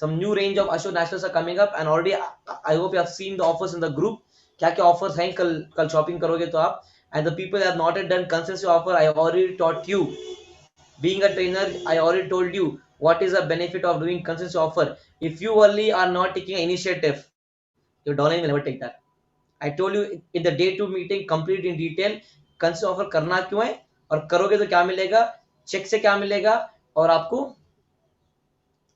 Speaker 2: some new range of Ashok Nationals are coming up, and already I hope you have seen the offers in the group. क्या क्या offers हैं, कल shopping करोगे तो आप, and the people that have not yet done consensus offer, I already taught you. Being a trainer, I already told you what is the benefit of doing consensus offer. If you only are not taking an initiative, your downline will never take that. I told you in the day 2 meeting complete in detail consensus offer करना क्यों है, और करोगे तो क्या मिलेगा, check से क्या मिलेगा, और आपको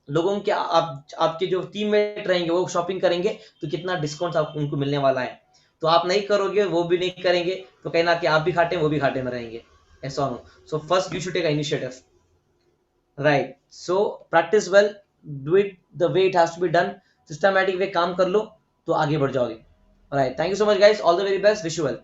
Speaker 2: लोगों के आपके जो टीममेट रहेंगे वो शॉपिंग करेंगे तो कितना डिस्काउंट आप उनको मिलने वाला है. तो आप नहीं करोगे, वो भी नहीं करेंगे, तो कहना कि आप भी घाटे वो भी घाटे में रहेंगे. ऐसा हो. So first you should take initiative, right. So practice well, do it the way it has to be done, systematic way काम कर लो तो आगे बढ़ जाओगे. Right. Thank you so much guys, all the very best, wish you wealth.